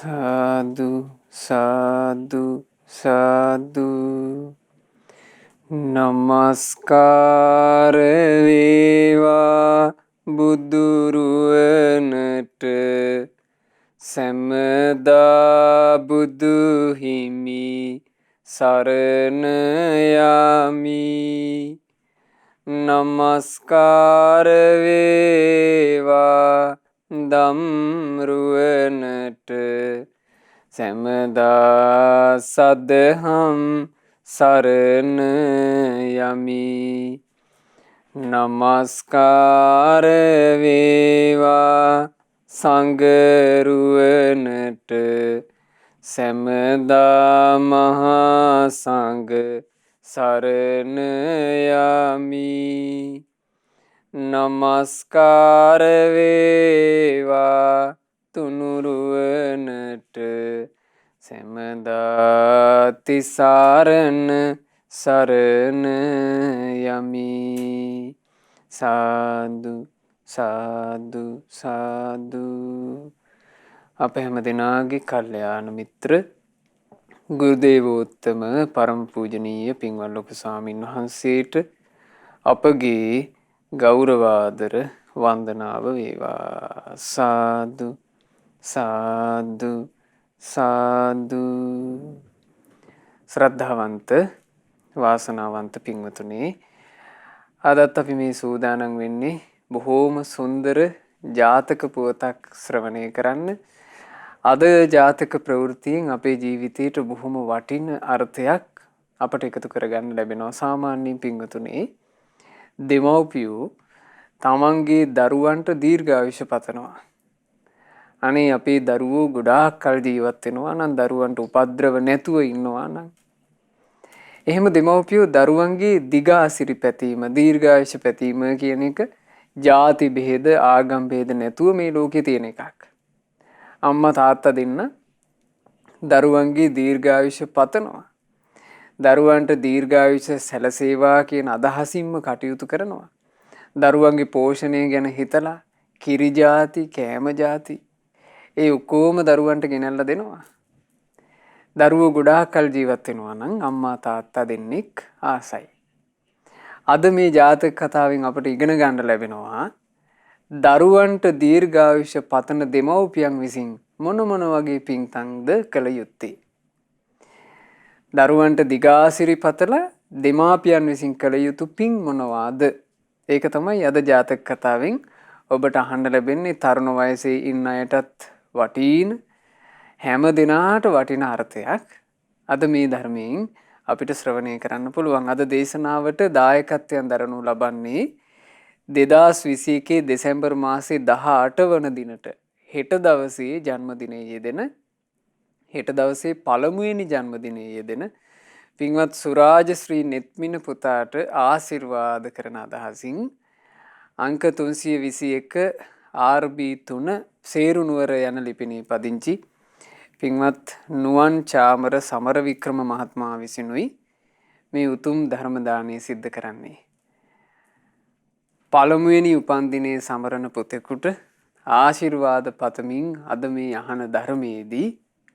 සාදු සාදු සාදු නමස්කාර වේවා බුදුරුවනට සැමදා බුදු හිමි සරණ යමි. නමස්කාර වේවා දම්රුවනට සැමදා සදහම් සරණ යමි. නමස්කාර වේවා සංඝරුවනට සැමදා මහා සංඝ සරණ යමි. නමස්කාර වේවා තුනුරුවනට සැමදා තිසරණ සරණ යමි. සාදු සාදු සාදු. අප හැම දෙනාගේ කල්යාණ මිත්‍ර ගුරුදේවෝත්තම පරම පූජනීය පින්වත් ලොකු ස්වාමීන් වහන්සේට අපගේ ගෞරවාදර වන්දනාව වේවා. සාදු සාදු සාදු. ශ්‍රද්ධාවන්ත වාසනාවන්ත පින්වතුනි, අදත් අපි මේ සූදානම් වෙන්නේ බොහෝම සුන්දර ජාතක පුවතක් ශ්‍රවණය කරන්න. අද ජාතක ප්‍රවෘත්තියෙන් අපේ ජීවිතයට බොහොම වටින අර්ථයක් අපට එකතු කරගන්න ලැබෙනවා. සාමාන්‍යයෙන් පින්වතුනි, දෙමව්පියෝ තමන්ගේ දරුවන්ට දීර්ඝායුෂ පතනවා. අනේ අපේ දරුවෝ ගොඩාක් කල් ජීවත් වෙනවා නම්, දරුවන්ට උපද්‍රව නැතුව ඉන්නවා නම්, එහෙම දෙමව්පියෝ දරුවන්ගේ දිගාසිරි පැතීම, දීර්ඝායුෂ පැතීම කියන එක ජාති බෙහෙද ආගම් බෙහෙද නැතුව මේ ලෝකේ තියෙන එකක්. අම්මා තාත්තා දෙන්න දරුවන්ගේ දීර්ඝායුෂ පතනවා. දරුවන්ට දීර්ඝායුෂ සැලසේවා කියන අදහසින්ම කටයුතු කරනවා. දරුවන්ගේ පෝෂණය ගැන හිතලා කිරි ජාති, කෑම ජාති ඒ ඔක්කොම දරුවන්ට ගෙනල්ලා දෙනවා. දරුවෝ ගොඩාක් කල් ජීවත් වෙනවා නම් අම්මා තාත්තා දෙන්නෙක් ආසයි. අද මේ ජාතක කතාවෙන් අපට ඉගෙන ගන්න ලැබෙනවා දරුවන්ට දීර්ඝායුෂ පතන දෙමව්පියන් විසින් මොන වගේ පින්තන්ද කළ යුත්තේ. දරුවන්ට දිගාසිරි පතලා දෙමාපියන් විසින් කළ යුතු පින් මොනවාද? ඒක තමයි අද ජාතක කතාවෙන් ඔබට අහන්න ලැබෙන්නේ. තරුණ වයසේ ඉන්න අයටත් වටින, හැම දිනාට වටින අර්ථයක් අද මේ ධර්මයෙන් අපිට ශ්‍රවණය කරන්න පුළුවන්. අද දේශනාවට දායකත්වයෙන් දරනු ලබන්නේ 2021 දෙසැම්බර් මාසේ 18 වන දිනට හෙට දවසේ ජන්මදිනයේ යෙදෙන, හෙට දවසේ පළමුවෙනි ජන්මදිනයේ යෙදෙන පින්වත් සුරාජ ශ්‍රී නෙත්මින පුතාට ආශිර්වාද කරන අදහසින් අංක 321 RB3 සේරුනුවර යන ලිපිනේ පදිංචි පින්වත් නුවන් චාමර සමරවික්‍රම මහත්මයා විසිනුයි මේ උතුම් ධර්ම දානය සිද්ධ කරන්නේ. පළමුවෙනි උපන්දිනයේ සමරන පුතෙකුට ආශිර්වාද පතමින් අද මේ අහන ධර්මයේදී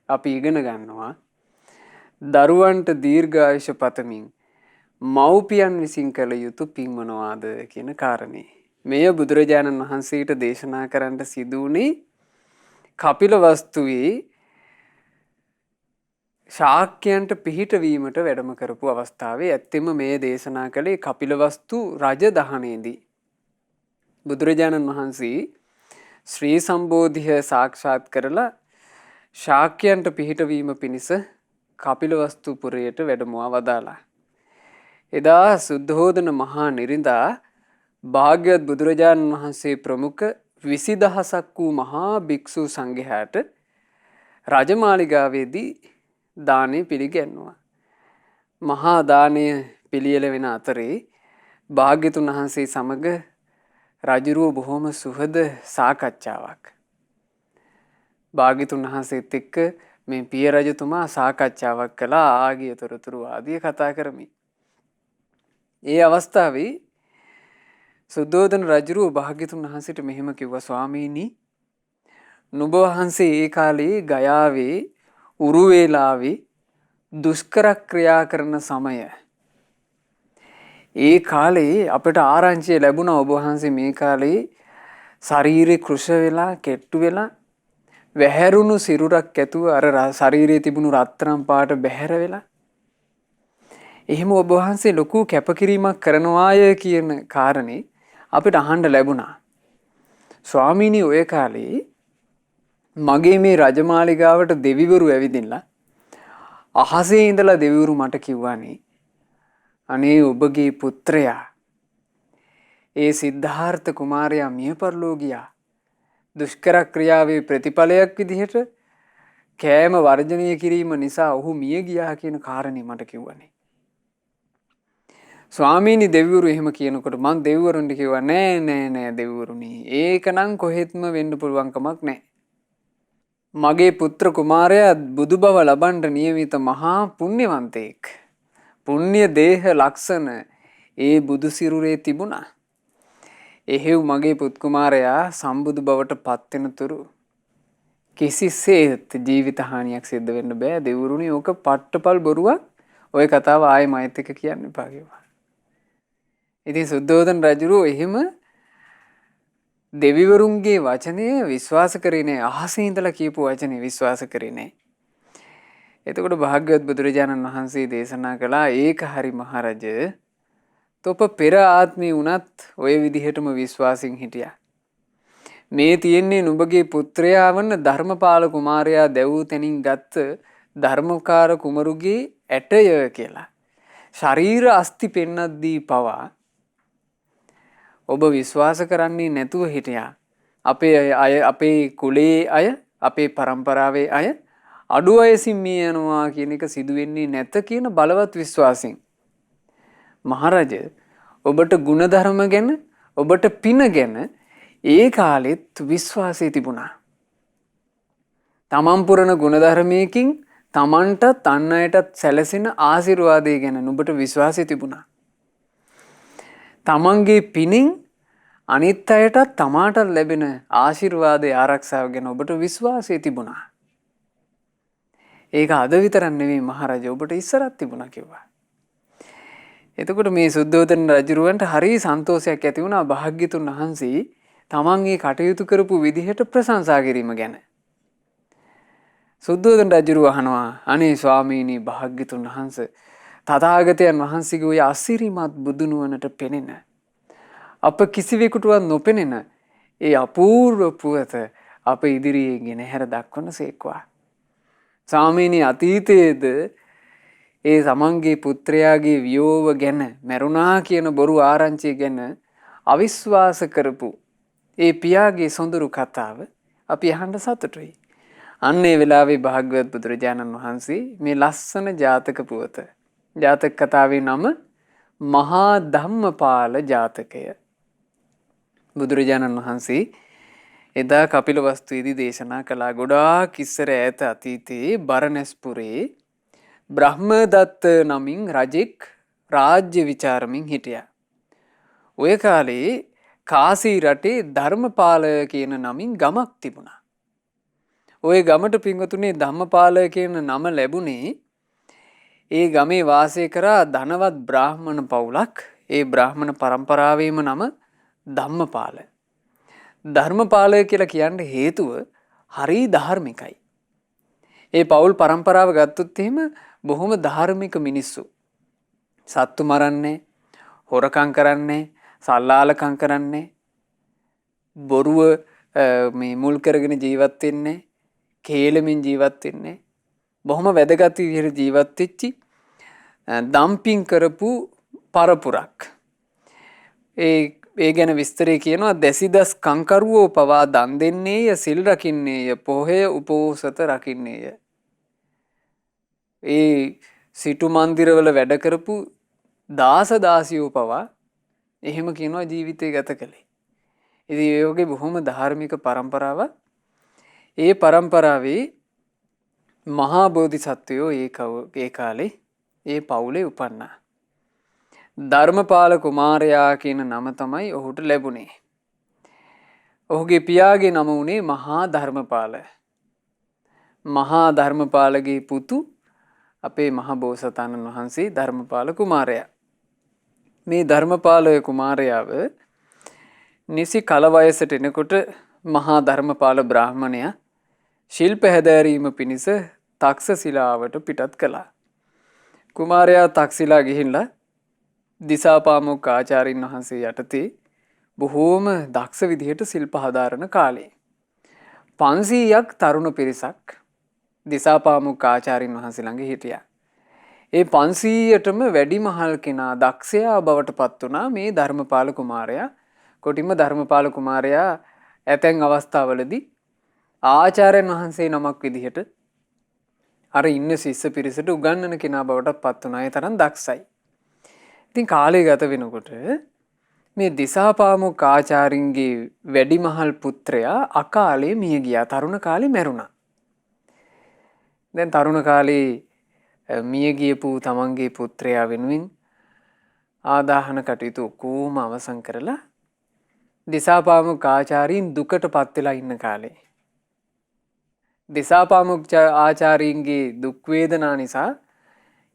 අපි ඉගෙන ගන්නවා දරුවන්ට දීර්ඝායුෂ පතමින් මව්පියන් විසින් කළ යුතු පින් මොනවාද කියන කාරණේ. මෙය බුදුරජාණන් වහන්සේට දේශනා කරන්න සිදු වුණේ කපිලවස්තුවේ ශාක්‍යයන්ට පිහිටවීමට වැඩම කරපු අවස්ථාවේ. ඇත්තෙම මේ දේශනා කළේ කපිලවස්තු රජ දහනේදී. බුදුරජාණන් වහන්සේ ශ්‍රී සම්බෝධිය සාක්ෂාත් කරලා ශාක්‍යයන්ට පිහිටවීම පිණිස කපිලවස්තු පුරයට වැඩමවා වදාලා. එදා සුද්ධෝදන මහා නිරිඳා භාග්‍යවත් බුදුරජාණන් වහන්සේ ප්‍රමුඛ 20000ක් වූ මහා භික්ෂු සංඝයාට රජමාලිගාවේදී දානය පිළිගැන්වුවා. මහා දානය පිළියෙල වෙන අතරේ භාග්‍යතුන් වහන්සේ සමග රජුරුව බොහොම සුහද සාකච්ඡාවක්. භාග්‍යතුන් වහන්සේත් එක්ක මේ පිය රජතුමා සාකච්ඡාවක් කළා, ආගිය තොරතුරු ආදිය කතා කරමින්. ඒ අවස්ථාවේ සුද්ධෝදන රජුරුව භාග්‍යතුන් වහන්සේට මෙහෙම කිව්වා, ස්වාමීනි, නුඹ වහන්සේ ඒ කාලේ ගයාවේ උරුවේලාවේ දුෂ්කර ක්‍රියා කරන සමය. ඒ කාලේ අපට ආරංචිය ලැබුණා ඔබ වහන්සේ මේ කාලේ ශරීරේ කෘෂ වෙලා කෙට්ටු වෙලා වැහැරුණු සිරුරක් ඇතුව අර ශරීරයේ තිබුණු රත්තරන් පාට බැහැර වෙලා එහෙම ඔබ වහන්සේ ලොකු කැපකිරීමක් කරනවාය කියන කාරණේ අපිට අහන්න ලැබුණා. ස්වාමීනි ඔය කාලේ මගේ මේ රජමාලිගාවට දෙවිවරු ඇවිදින්නලා අහසේ ඉඳලා දෙවිවරු මට කිව්වානේ අනේ ඔබගේ පුත්‍රයා ඒ සිද්ධාර්ථ කුමාරයා මිය පරලෝ ගියා. දුෂ්කර ක්‍රියාවේ ප්‍රතිඵලයක් විදිහට කෑම වර්ජනය කිරීම නිසා ඔහු මිය ගියා කියන කාරණේ මට කිව්වනේ. ස්වාමීනි දෙවිවරු එහෙම කියනකොට මං දෙවිවරුන්ට කිව්වා නෑ දෙවිවරුනි ඒක නම් කොහෙත්ම වෙන්න පුළුවන් කමක් නෑ. මගේ පුත්‍ර කුමාරයා බුදු බව ලබන්න නියමිත මහා පුණ්‍යවන්තයෙක්. පුණ්‍ය දේහ ලක්ෂණ ඒ බුදු සිරුරේ තිබුණා. එහෙව් මගේ පුත් කුමාරයා සම්බුදු බවට පත් වෙනතුරු කිසිසේත් ජීවිත හානියක් සිද්ධ වෙන්න බෑ. දෙවිවරුනි ඕක පට්ටපල් බොරුවක්. ඔය කතාව ආයෙ මයිත් එක කියන්න එපා කිව්වා. ඉතින් සුද්ධෝදන රජුරෝ එහෙම දෙවිවරුන්ගේ වචනය විශ්වාස කරේ නෑ. අහසේ ඉඳලා කියපු වචනේ විශ්වාස කරේ නෑ. එතකොට භාග්‍යවත් බුදුරජාණන් වහන්සේ දේශනා කළා ඒක හරි මහරජ. තොප පෙර ආත්මේ වුණත් ඔය විදිහටම විශ්වාසින් හිටියා. මේ තියෙන්නේ නුඹගේ පුත්‍රයා වන ධර්මපාල කුමාරයා දැවූ තැනින් ගත්ත ධර්මකාර කුමරුගේ ඇටය කියලා. ශරීර අස්ති පෙන්නද්දී පවා ඔබ විශ්වාස කරන්නේ නැතුව හිටියා. අපේ කුලේ අය අපේ පරම්පරාවේ අය අඩු වයසින් මිය යනවා කියන එක සිදුවෙන්නේ නැත කියන බලවත් විශ්වාසයෙන්. මහරජ ඔබට ගුණධර්ම ගැන ඔබට පින ගැන ඒ කාලෙත් විශ්වාසය තිබුණා. තමන් පුරන ගුණධර්මයකින් තමන්ටත් අන් අයටත් සැලසෙන ආශිර්වාදය ගැන නුඹට විශ්වාසය තිබුණා. තමන්ගේ පිනින් අනිත් අයටත් තමාට ලැබෙන ආශිර්වාදයේ ආරක්ෂාව ගැන ඔබට විශ්වාසය තිබුණා. ඒක අද විතරක් නෙවෙයි මහරජා ඔබට ඉස්සරත් තිබුණා කිව්වා. එතකොට මේ සුද්ධෝදන රජුරවන්ට හරි සන්තෝෂයක් ඇති වුණා භාග්‍යතුන් වහන්සේ තමන් මේ කටයුතු කරපු විදිහට ප්‍රශංසා කිරීම ගැන. සුද්ධෝදන රජුරුව අහනවා අනේ ස්වාමීනි භාග්‍යතුන් වහන්සේ තථාගතයන් වහන්සේගේ ඔය අසිරිමත් බුදු නුවණට පෙනෙන අප කිසිවෙකුටවත් නොපෙනෙන ඒ අපූර්ව පුවත අප ඉදිරියේ ගෙන හැර දක්වන සේක්වා. ස්වාමීනි අතීතයේද ඒ සමන්ගේ පුත්‍රයාගේ වියෝව ගැන මැරුණා කියන බොරු ආරංචිය ගැන අවිශ්වාස කරපු ඒ පියාගේ සොඳුරු කතාව අපි අහන්න සතුටුයි. අන්න ඒ වෙලාවේ භාග්‍යවත් බුදුරජාණන් වහන්සේ මේ ලස්සන ජාතක පුවත ජාතක කතාවේ නම මහා ධම්මපාල ජාතකය. බුදුරජාණන් වහන්සේ එදා කපිලවස්තුවේදී දේශනා කළා ගොඩාක් ඉස්සර ඈත අතීතයේ බරණැස්පුරේ බ්‍රහ්මදත්ත නමින් රජෙක් රාජ්‍ය විචාරමින් හිටියා. ඔය කාලේ කාසී රටේ ධර්මපාල කියන නමින් ගමක් තිබුණා. ඔය ගමට පින්වතුනේ ධම්මපාල කියන නම ලැබුණේ ඒ ගමේ වාසය කරා ධනවත් බ්‍රාහ්මණ පවුලක්. ඒ බ්‍රාහ්මණ පරම්පරාවේම නම ධම්මපාල. ධර්මපාල කියලා කියන්න හේතුව හරි ධාර්මිකයි. ඒ පවුල් පරම්පරාව ගත්තොත් එහෙම බොහොම ධාර්මික මිනිස්සු. සත්තු මරන්නේ, හොරකම් කරන්නේ, සල්ලාලකම් කරන්නේ, බොරුව මේ මුල් කරගෙන ජීවත් වෙන්නේ, කේලමින් ජීවත් වෙන්නේ, බොහොම වැදගත් විදිහට ජීවත් වෙච්චි දම්පින් කරපු පරපුරක්. ඒ ගැන විස්තරේ කියනවා දැසිදස් කංකරුවෝ පවා දන් දෙන්නේය, සිල් රකින්නේය, පොහොය උපෝසත රකින්නේය. ඒ සිටු මන්දිරවල වැඩ කරපු දාස දාසියෝ පවා එහෙම කියනවා ජීවිතය ගත කළේ. ඉතින් ඒ වගේ බොහොම ධාර්මික පරම්පරාවක්. ඒ පරම්පරාවේ මහා බෝධිසත්වයෝ ඒ කාලේ ඒ පවුලේ උපන්නා. ධර්මපාල කුමාරයා කියන නම තමයි ඔහුට ලැබුණේ. ඔහුගේ පියාගේ නම වුණේ මහා ධර්මපාල. මහා ධර්මපාලගේ පුතු අපේ මහ බෝසතාණන් වහන්සේ ධර්මපාල කුමාරයා. මේ ධර්මපාල කුමාරයාව නිසි කල වයසට එනකොට මහා ධර්මපාල බ්‍රාහ්මණයා ශිල්ප හැදෑරීම පිණිස තක්ෂශිලාවට පිටත් කළා. කුමාරයා තක්ෂිලා ගිහිල්ලා දිසාපාමොක් ආචාර්යින් වහන්සේ යටතේ බොහෝම දක්ෂ විදිහට ශිල්ප හදාරන කාලේ 500ක් තරුණ පිරිසක් දිසාපාමොක් ආචාර්යින් වහන්සේ ළඟ හිටියා. ඒ 500ටම වැඩිමහල් කෙනා දක්ෂයා බවට පත් වුණා මේ ධර්මපාල කුමාරයා. කොටින්ම ධර්මපාල කුමාරයා ඇතැන් අවස්ථාවලදී ආචාර්යයන් වහන්සේ නමක් විදිහට අර ඉන්න ශිෂ්‍ය පිරිසට උගන්වන කෙනා බවට පත් වුණා. ඒ තරම් දක්ෂයි. ඉතින් කාලය ගත වෙනකොට මේ දිසාපාමොක් ආචාර්යින්ගේ වැඩිමහල් පුත්‍රයා අකාලේ මිය ගියා. තරුණ කාලේ මැරුණා. දැන් තරුණ කාලේ මිය ගියපු තමන්ගේ පුත්‍රයා වෙනුවෙන් ආදාහන කටයුතු ඔක්කොම අවසන් කරලා දිසාපාමොක් ආචාර්යින් දුකට පත් වෙලා ඉන්න කාලේ දිසාපාමොක් ආචාර්යින්ගේ දුක් වේදනා නිසා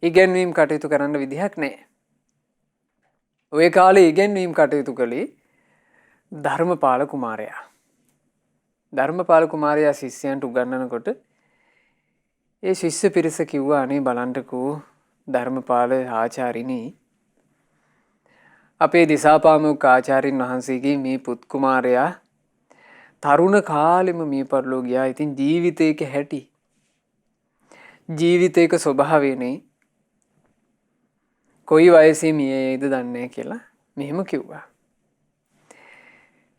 ඉගැන්වීම් කටයුතු කරන්න විදිහක් නැහැ. ඔය කාලේ ඉගැන්වීම් කටයුතු කළේ ධර්මපාල කුමාරයා. ධර්මපාල කුමාරයා ශිෂ්‍යයන්ට උගන්වනකොට ඒ ශිෂ්‍ය පිරිස කිව්වා අනේ බලන්නකෝ ධර්මපාල ආචාර්යිනී අපේ දිසාපාමොක් ආචාර්යින් වහන්සේගේ මේ පුත් කුමාරයා තරුණ කාලෙම මිය පරලෝ ගියා. ඉතින් ජීවිතේක හැටි ජීවිතේක ස්වභාවයනේ කොයි වයසේ මියේද දන්නේ කියලා මෙහෙම කිව්වා.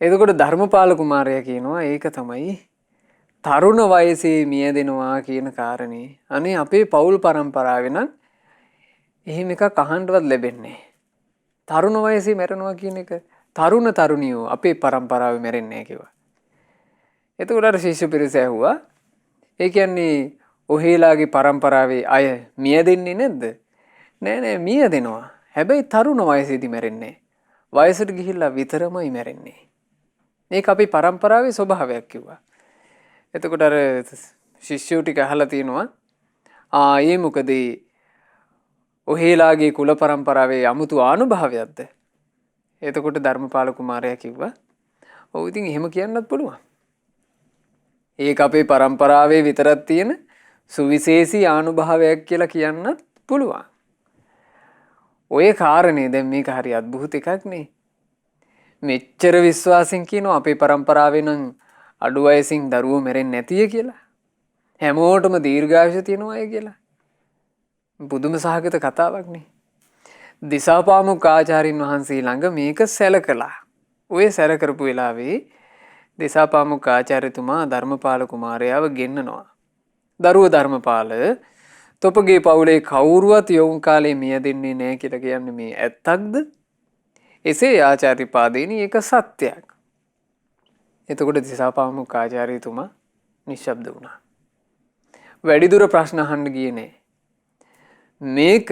එතකොට ධර්මපාල කුමාරයා කියනවා ඒක තමයි තරුණ වයසේ මියදෙනවා කියන කාරණේ අනේ අපේ පවුල් පරම්පරාවේ නම් එහෙම එකක් අහන්නවත් ලැබෙන්නේ නැහැ. තරුණ වයසේ මැරෙනවා කියන එක තරුණ තරුණියෝ අපේ පරම්පරාවේ මැරෙන්නේ නැහැ කිව්වා. එතකොට අර ශිෂ්‍ය පිරිස ඇහුවා ඒ කියන්නේ ඔහෙලාගේ පරම්පරාවේ අය මිය දෙන්නේ නැද්ද? නෑ නෑ මිය දෙනවා. හැබැයි තරුණ වයසේදී මැරෙන්නේ නැහැ. වයසට ගිහිල්ලා විතරමයි මැරෙන්නේ. මේක අපේ පරම්පරාවේ ස්වභාවයක් කිව්වා. එතකොට අර ශිෂ්‍යෝ ටික අහලා තිනවා ඒ මොකද ඔහෙලාගේ කුල පරම්පරාවේ 아무තු ආනුභාවයක්ද? එතකොට ධර්මපාල කුමාරයා කිව්වා ඔව් ඉතින් එහෙම කියන්නත් පුළුවන්. ඒක අපේ පරම්පරාවේ විතරක් තියෙන සුවිශේෂී ආනුභාවයක් කියලා කියන්නත් පුළුවන්. ඔය කාරණේ දැන් මේක හරි අద్භූත එකක් නේ. මෙච්චර විශ්වාසයෙන් කියනවා අපේ පරම්පරාවේ නම් අඩු වයසින් දරුවෝ මැරෙන්නේ නැතිය කියලා. හැමෝටම දීර්ඝායුෂ තියෙනවා කියලා. බුදුම සහගත කතාවක් නේ. දිසාපාමොක් ආචාර්යින් වහන්සේ ළඟ මේක සැලකලා. ඔය සැල කරපු වෙලාවේ දිසාපාමොක් ආචාර්යතුමා ධර්මපාල කුමාරයාව ගෙන්නනවා. දරුව ධර්මපාල තොපගේ පවුලේ කවුරුවත් යොවුන් කාලේ මිය දෙන්නේ නැහැ කියලා කියන්නේ මේ ඇත්තක්ද? එසේ ආචාර්ය පාදේනි ඒක සත්‍යයක්. එතකොට දිසාපාමොක් ආචාර්යතුමා නිශ්ශබ්ද වුණා. වැඩිදුර ප්‍රශ්න අහන්න ගියේ නෑ. මේක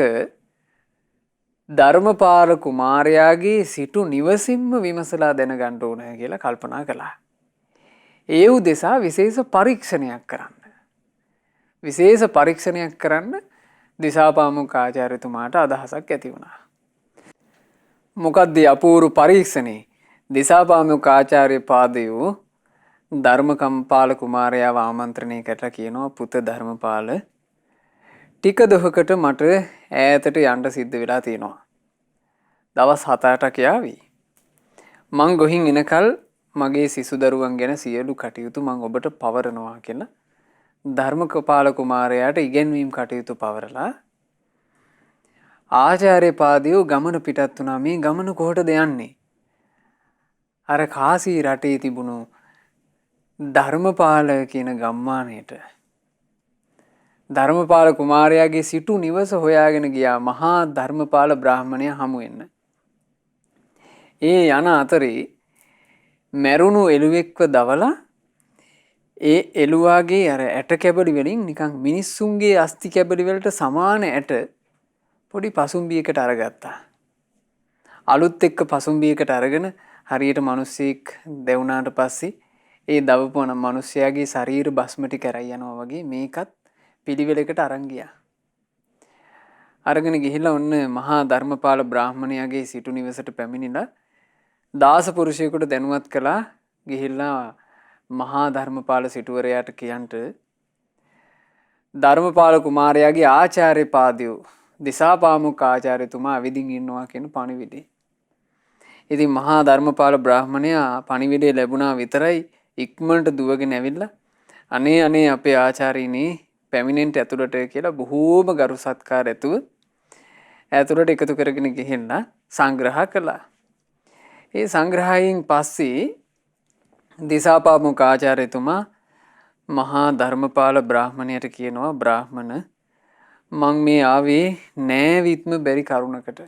ධර්මපාල කුමාරයාගේ සිටු නිවසින්ම විමසලා දැනගන්න ඕන කියලා කල්පනා කළා. ඒ උදෙසා විශේෂ පරීක්ෂණයක් කරන්න. විශේෂ පරීක්ෂණයක් කරන්න දිසාපාමොක් ආචාර්යතුමාට අදහසක් ඇති වුණා. මොකක්ද අපූර්ව පරීක්ෂණේ? දිසාපාමොක් ආචාර්ය පාදයෝ ධර්මකම්පාල කුමාරයාව ආමන්ත්‍රණය කරලා කියනවා පුත ධර්මපාල ටික දොහකට මට ඈතට යන්න සිද්ධ වෙලා තියෙනවා. දවස් 7-8ක් යාවි. මං ගොහින් එනකල් මගේ සිසු දරුවන් ගැන සියලු කටයුතු මං ඔබට පවරනවා කියලා ධර්මකපාල කුමාරයාට ඉගැන්වීම් කටයුතු පවරලා ආචාර්ය පාදයෝ ගමන පිටත් වුණා. මේ ගමන කොහටද යන්නේ? අර කාසී රටේ තිබුණු ධර්මපාල කියන ගම්මානයට ධර්මපාල කුමාරයාගේ සිටු නිවස හොයාගෙන ගියා මහා ධර්මපාල බ්‍රාහ්මණයා හමු වෙන්න. ඒ යන අතරේ මැරුණු එළුවෙක්ව දවලා ඒ එළුවාගේ අර ඇට කැබලි වලින් නිකන් මිනිස්සුන්ගේ අස්ති කැබලි වලට සමාන ඇට පොඩි පසුම්බියකට අරගත්තා. අලුත් එක්ක පසුම්බියකට අරගෙන හරියට මිනිස්සෙක් දෙවුනාට පස්සේ ඒ දවපුවන මිනිස්යාගේ ශරීර භස්ම ටික කරයි යනවා වගේ මේකත් පිළිවෙලකට අරන් ගියා. අරගෙන ගිහිල්ලා ඔන්න මහා ධර්මපාල බ්‍රාහ්මණයාගේ සිටු නිවසට පැමිණිලා දාස පුරුෂයෙකුට දැනුවත් කළා ගිහිල්ලා මහා ධර්මපාල සිටුවරයාට කියන්ට ධර්මපාල කුමාරයාගේ ආචාර්ය පාදයෝ දිසාපාමුක් ආචාර්යතුමා අවිදින් ඉන්නවා කියන පණිවිඩේ. ඉතින් මහා ධර්මපාල බ්‍රාහ්මණයා පණිවිඩේ ලැබුණා විතරයි ඉක්මනට දුවගෙන ඇවිල්ලා අනේ අපේ ආචාර්යනි පැමිණෙන්න ඇතුළට කියලා බොහෝම ගරු සත්කාර ඇතුව ඇතුළට එකතු කරගෙන ගිහිල්ලා සංග්‍රහ කළා. ඒ සංග්‍රහයෙන් පස්සේ දිසාපාමුක් ආචාර්යතුමා මහා ධර්මපාල බ්‍රාහ්මණයට කියනවා බ්‍රාහ්මණ මං මේ ආවේ නෑවිත්ම බැරි කරුණකට.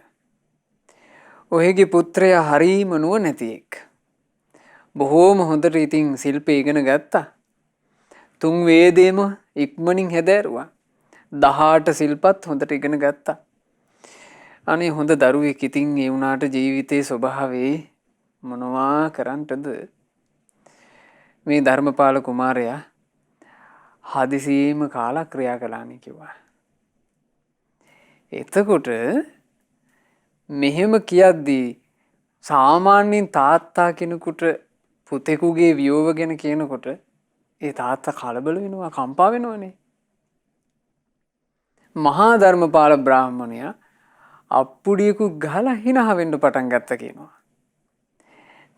ඔහෙගේ පුත්‍රයා හරීම නුවණැතියෙක්. බොහෝම හොඳට ඉතින් ශිල්ප ඉගෙන ගත්තා. 3 වේදේම ඉක්මනින් හැදෑරුවා. 18 ශිල්පත් හොඳට ඉගෙන ගත්තා. අනේ හොඳ දරුවෙක් ඉතින් ඒ වුණාට ජීවිතයේ ස්වභාවයේ මොනවා කරන්නටද? මේ ධර්මපාල කුමාරයා හදිසියෙම කාලා ක්‍රියා කළානේ කිව්වා. එතකොට මෙහෙම කියද්දී සාමාන්‍යයෙන් තාත්තා කෙනෙකුට පුතෙකුගේ වියෝව ගැන කියනකොට ඒ තාත්තා කලබල වෙනවා කම්පා වෙනවනේ. මහා ධර්මපාල බ්‍රාහ්මණයා අප්පුඩියකුත් ගහලා hina වෙන්න පටන් ගත්තා කියනවා.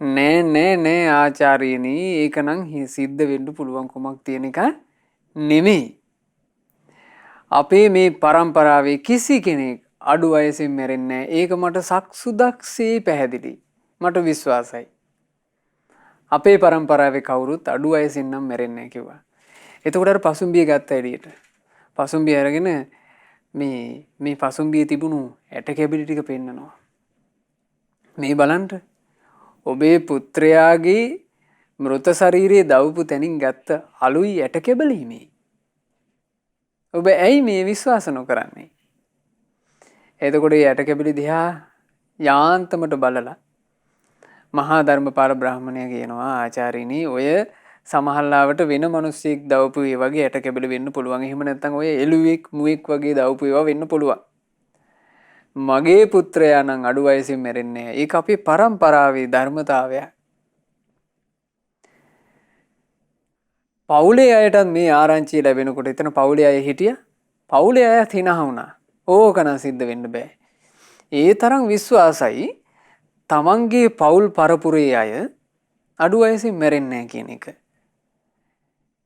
නෑ ආචාර්යනි ඒක නම් සිද්ධ වෙන්න පුළුවන් කමක් තියෙන එක නෙමෙයි. අපේ මේ පරම්පරාවේ කිසි කෙනෙක් අඩු වයසින් මැරෙන්නේ නැහැ. ඒක මට සක්සුදක්සේ පැහැදිලි. මට විශ්වාසයි. අපේ පරම්පරාවේ කවුරුත් අඩු වයසින් නම් මැරෙන්නේ නැහැ කිව්වා. එතකොට අර පසුම්බිය ගත්ත එළියට. පසුම්බිය අරගෙන මේ පසුම්බියේ තිබුණු ඇට කැබිලි ටික පෙන්නනවා. මේ බලන්න. ඔබේ පුත්‍රයාගේ මෘත ශරීරයේ දවපු තැනින් ගත්ත අලුයි ඇට කැබලි මේ. ඔබ ඇයි මේ විශ්වාස නොකරන්නේ? එතකොට මේ ඇට කැබලි දිහා යාන්තමට බලලා මහා ධර්මපාල බ්‍රාහ්මණයා කියනවා ආචාර්යනි ඔය සමහරලාවට වෙන මිනිස්සෙක් දවපු ඒ වගේ ඇට කැබලි වෙන්න පුළුවන්. එහෙම නැත්නම් ඔය එළුවෙක් මුවෙක් වගේ දවපු ඒවා වෙන්න පුළුවන්. මගේ පුත්‍රයා නම් අඩු වයසින් මැරෙන්නේ නැහැ. ඒක අපේ පරම්පරාවේ ධර්මතාවයක්. පවුලේ අයටත් මේ ආරංචිය ලැබෙනකොට එතන පවුලේ අය හිටියා. පවුලේ අයත් hina වුණා. ඕක නම් සිද්ධ වෙන්න බෑ. ඒ තරම් විශ්වාසයි තමන්ගේ පවුල් පරපුරේ අය අඩු වයසින් මැරෙන්නේ නැහැ කියන එක.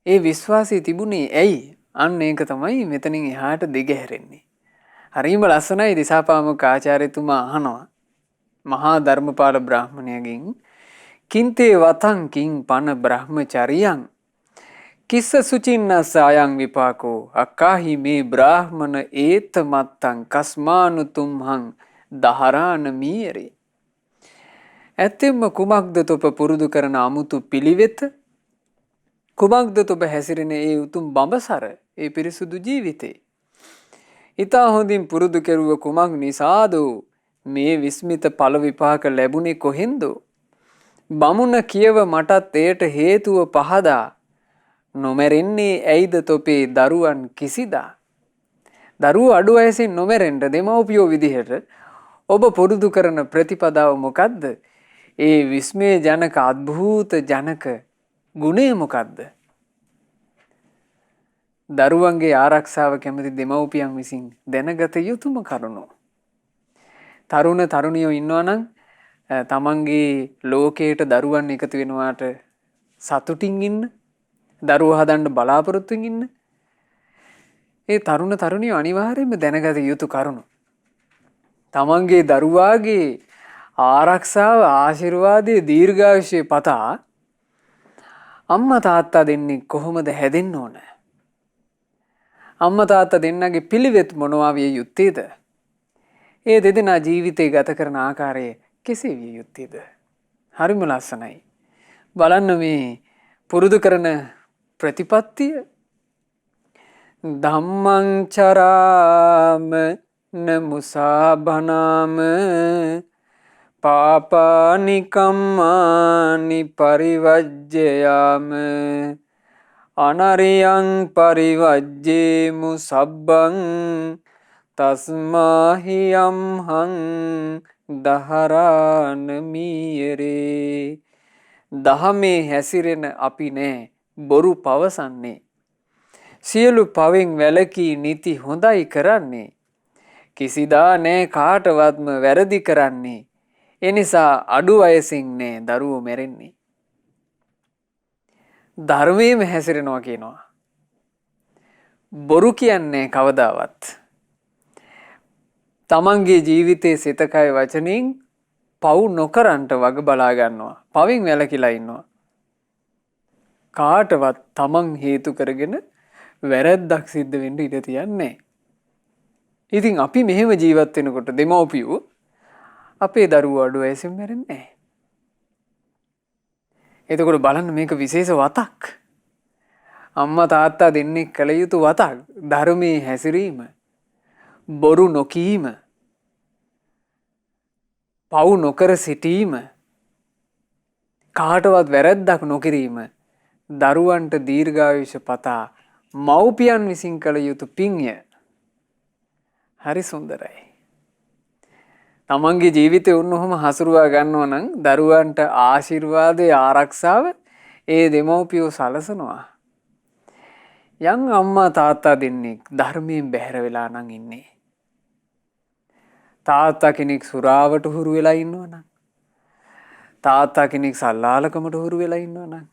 ඒ විශ්වාසය තිබුණේ ඇයි? අන්න ඒක තමයි මෙතනින් එහාට දිගහැරෙන්නේ. හරිම ලස්සනයි දිසාපාමුක් ආචාර්යතුමා අහනවා මහා ධර්මපාල බ්‍රාහ්මණයගෙන් කින්තේ වතං කිං පන බ්‍රහ්මචරියං කිස්ස සුචින්නස්ස අයං විපාකෝ අක්කාහි මේ බ්‍රාහ්මණ ඒත මත්තං කස්මානු තුම්හං දහරාන මීරේ. ඇත්තෙන්ම කුමක්ද තොප පුරුදු කරන අමුතු පිළිවෙත? කුමක්ද තොප හැසිරෙන ඒ උතුම් බඹසර ඒ පිරිසුදු ජීවිතේ? ඉතා හොඳින් පුරුදු කෙරුව කුමක් නිසාද මේ විස්මිත ඵල විපාක ලැබුණේ කොහෙන්ද? බමුණ කියව මටත් එයට හේතුව පහදා නොමැරෙන්නේ ඇයිද තොපේ දරුවන් කිසිදා? දරුවෝ අඩු වයසින් නොමැරෙන්න දෙමව්පියෝ විදිහට ඔබ පුරුදු කරන ප්‍රතිපදාව මොකද්ද? ඒ විස්මය ජනක අద్භූත ජනක ගුණය මොකද්ද? දරුවන්ගේ ආරක්ෂාව කැමති දෙමව්පියන් විසින් දැනගත යුතුම කරුණු. තරුණ තරුණියෝ ඉන්නවා නම් තමන්ගේ ලෝකයට දරුවන් එකතු වෙනවාට සතුටින් ඉන්න, දරුවෝ හදන්න බලාපොරොත්තුෙන් ඉන්න. ඒ තරුණ තරුණියෝ අනිවාර්යයෙන්ම දැනගත යුතු කරුණු. තමන්ගේ දරුවාගේ ආරක්ෂාව ආශිර්වාදයේ දීර්ඝායුෂය පතා අම්මා තාත්තා දෙන්නේ කොහොමද හැදෙන්න ඕන? අම්මා තාත්තා දෙන්නගේ පිළිවෙත් මොනවා විය යුත්තේද? ඒ දෙදෙනා ජීවිතේ ගත කරන ආකාරය කෙසේ විය යුත්තේද? හරිම ලස්සනයි. බලන්න මේ පුරුදු කරන ප්‍රතිපත්තිය. ධම්මං චරාම නමුසා බනාම පාපානි කම්මානි පරිවජ්ජයාම අනරියං පරිවජ්ජේමු සබ්බං තස්මාහියම් හං දහරානමීයරේ. දහමේ හැසිරෙන අපි නෑ බොරු පවසන්නේ. සියලු පවෙන් වැළකී නිති හොඳයි කරන්නේ. කිසිදා නෑ කාටවත්ම වැරදි කරන්නේ. එනිසා අඩු වයසින් නෑ දරුවෝ මැරෙන්නේ. ධර්මයේම හැසිරෙනවා කියනවා. බොරු කියන්නේ කවදාවත්. තමන්ගේ ජීවිතයේ සිත කය වචනින් පව් නොකරන්ට වග බලා ගන්නවා. පවෙන් වැළකීලා ඉන්නවා. කාටවත් තමන් හේතු කරගෙන වැරැද්දක් සිද්ධ වෙන්න ඉඩ තියන්නේ. ඉතින් අපි මෙහෙම ජීවත් වෙනකොට දෙමව්පියෝ අපේ දරුවෝ අඩු වයසින් මැරෙන්නේ නැහැ. එතකොට බලන්න මේක විශේෂ වතක්. අම්මා තාත්තා දෙන්නේ කළ යුතු වතක්. ධර්මයේ හැසිරීම, බොරු නොකීම, පව් නොකර සිටීම, කාටවත් වැරැද්දක් නොකිරීම, දරුවන්ට දීර්ඝායුෂ පතා මව්පියන් විසින් කළ යුතු පින්ය. හරි සුන්දරයි. තමන්ගේ ජීවිතය උන්නොහොම හසුරුවා ගන්නවා නම් දරුවන්ට ආශිර්වාදයේ ආරක්ෂාව ඒ දෙමව්පියෝ සලසනවා. යම් අම්මා තාත්තා දෙන්නෙක් ධර්මයෙන් බැහැර වෙලා නම් ඉන්නේ. තාත්තා කෙනෙක් සුරාවට හුරු වෙලා ඉන්නවා නම්, තාත්තා කෙනෙක් සල්ලාලකමට හුරු වෙලා ඉන්නවා නම්,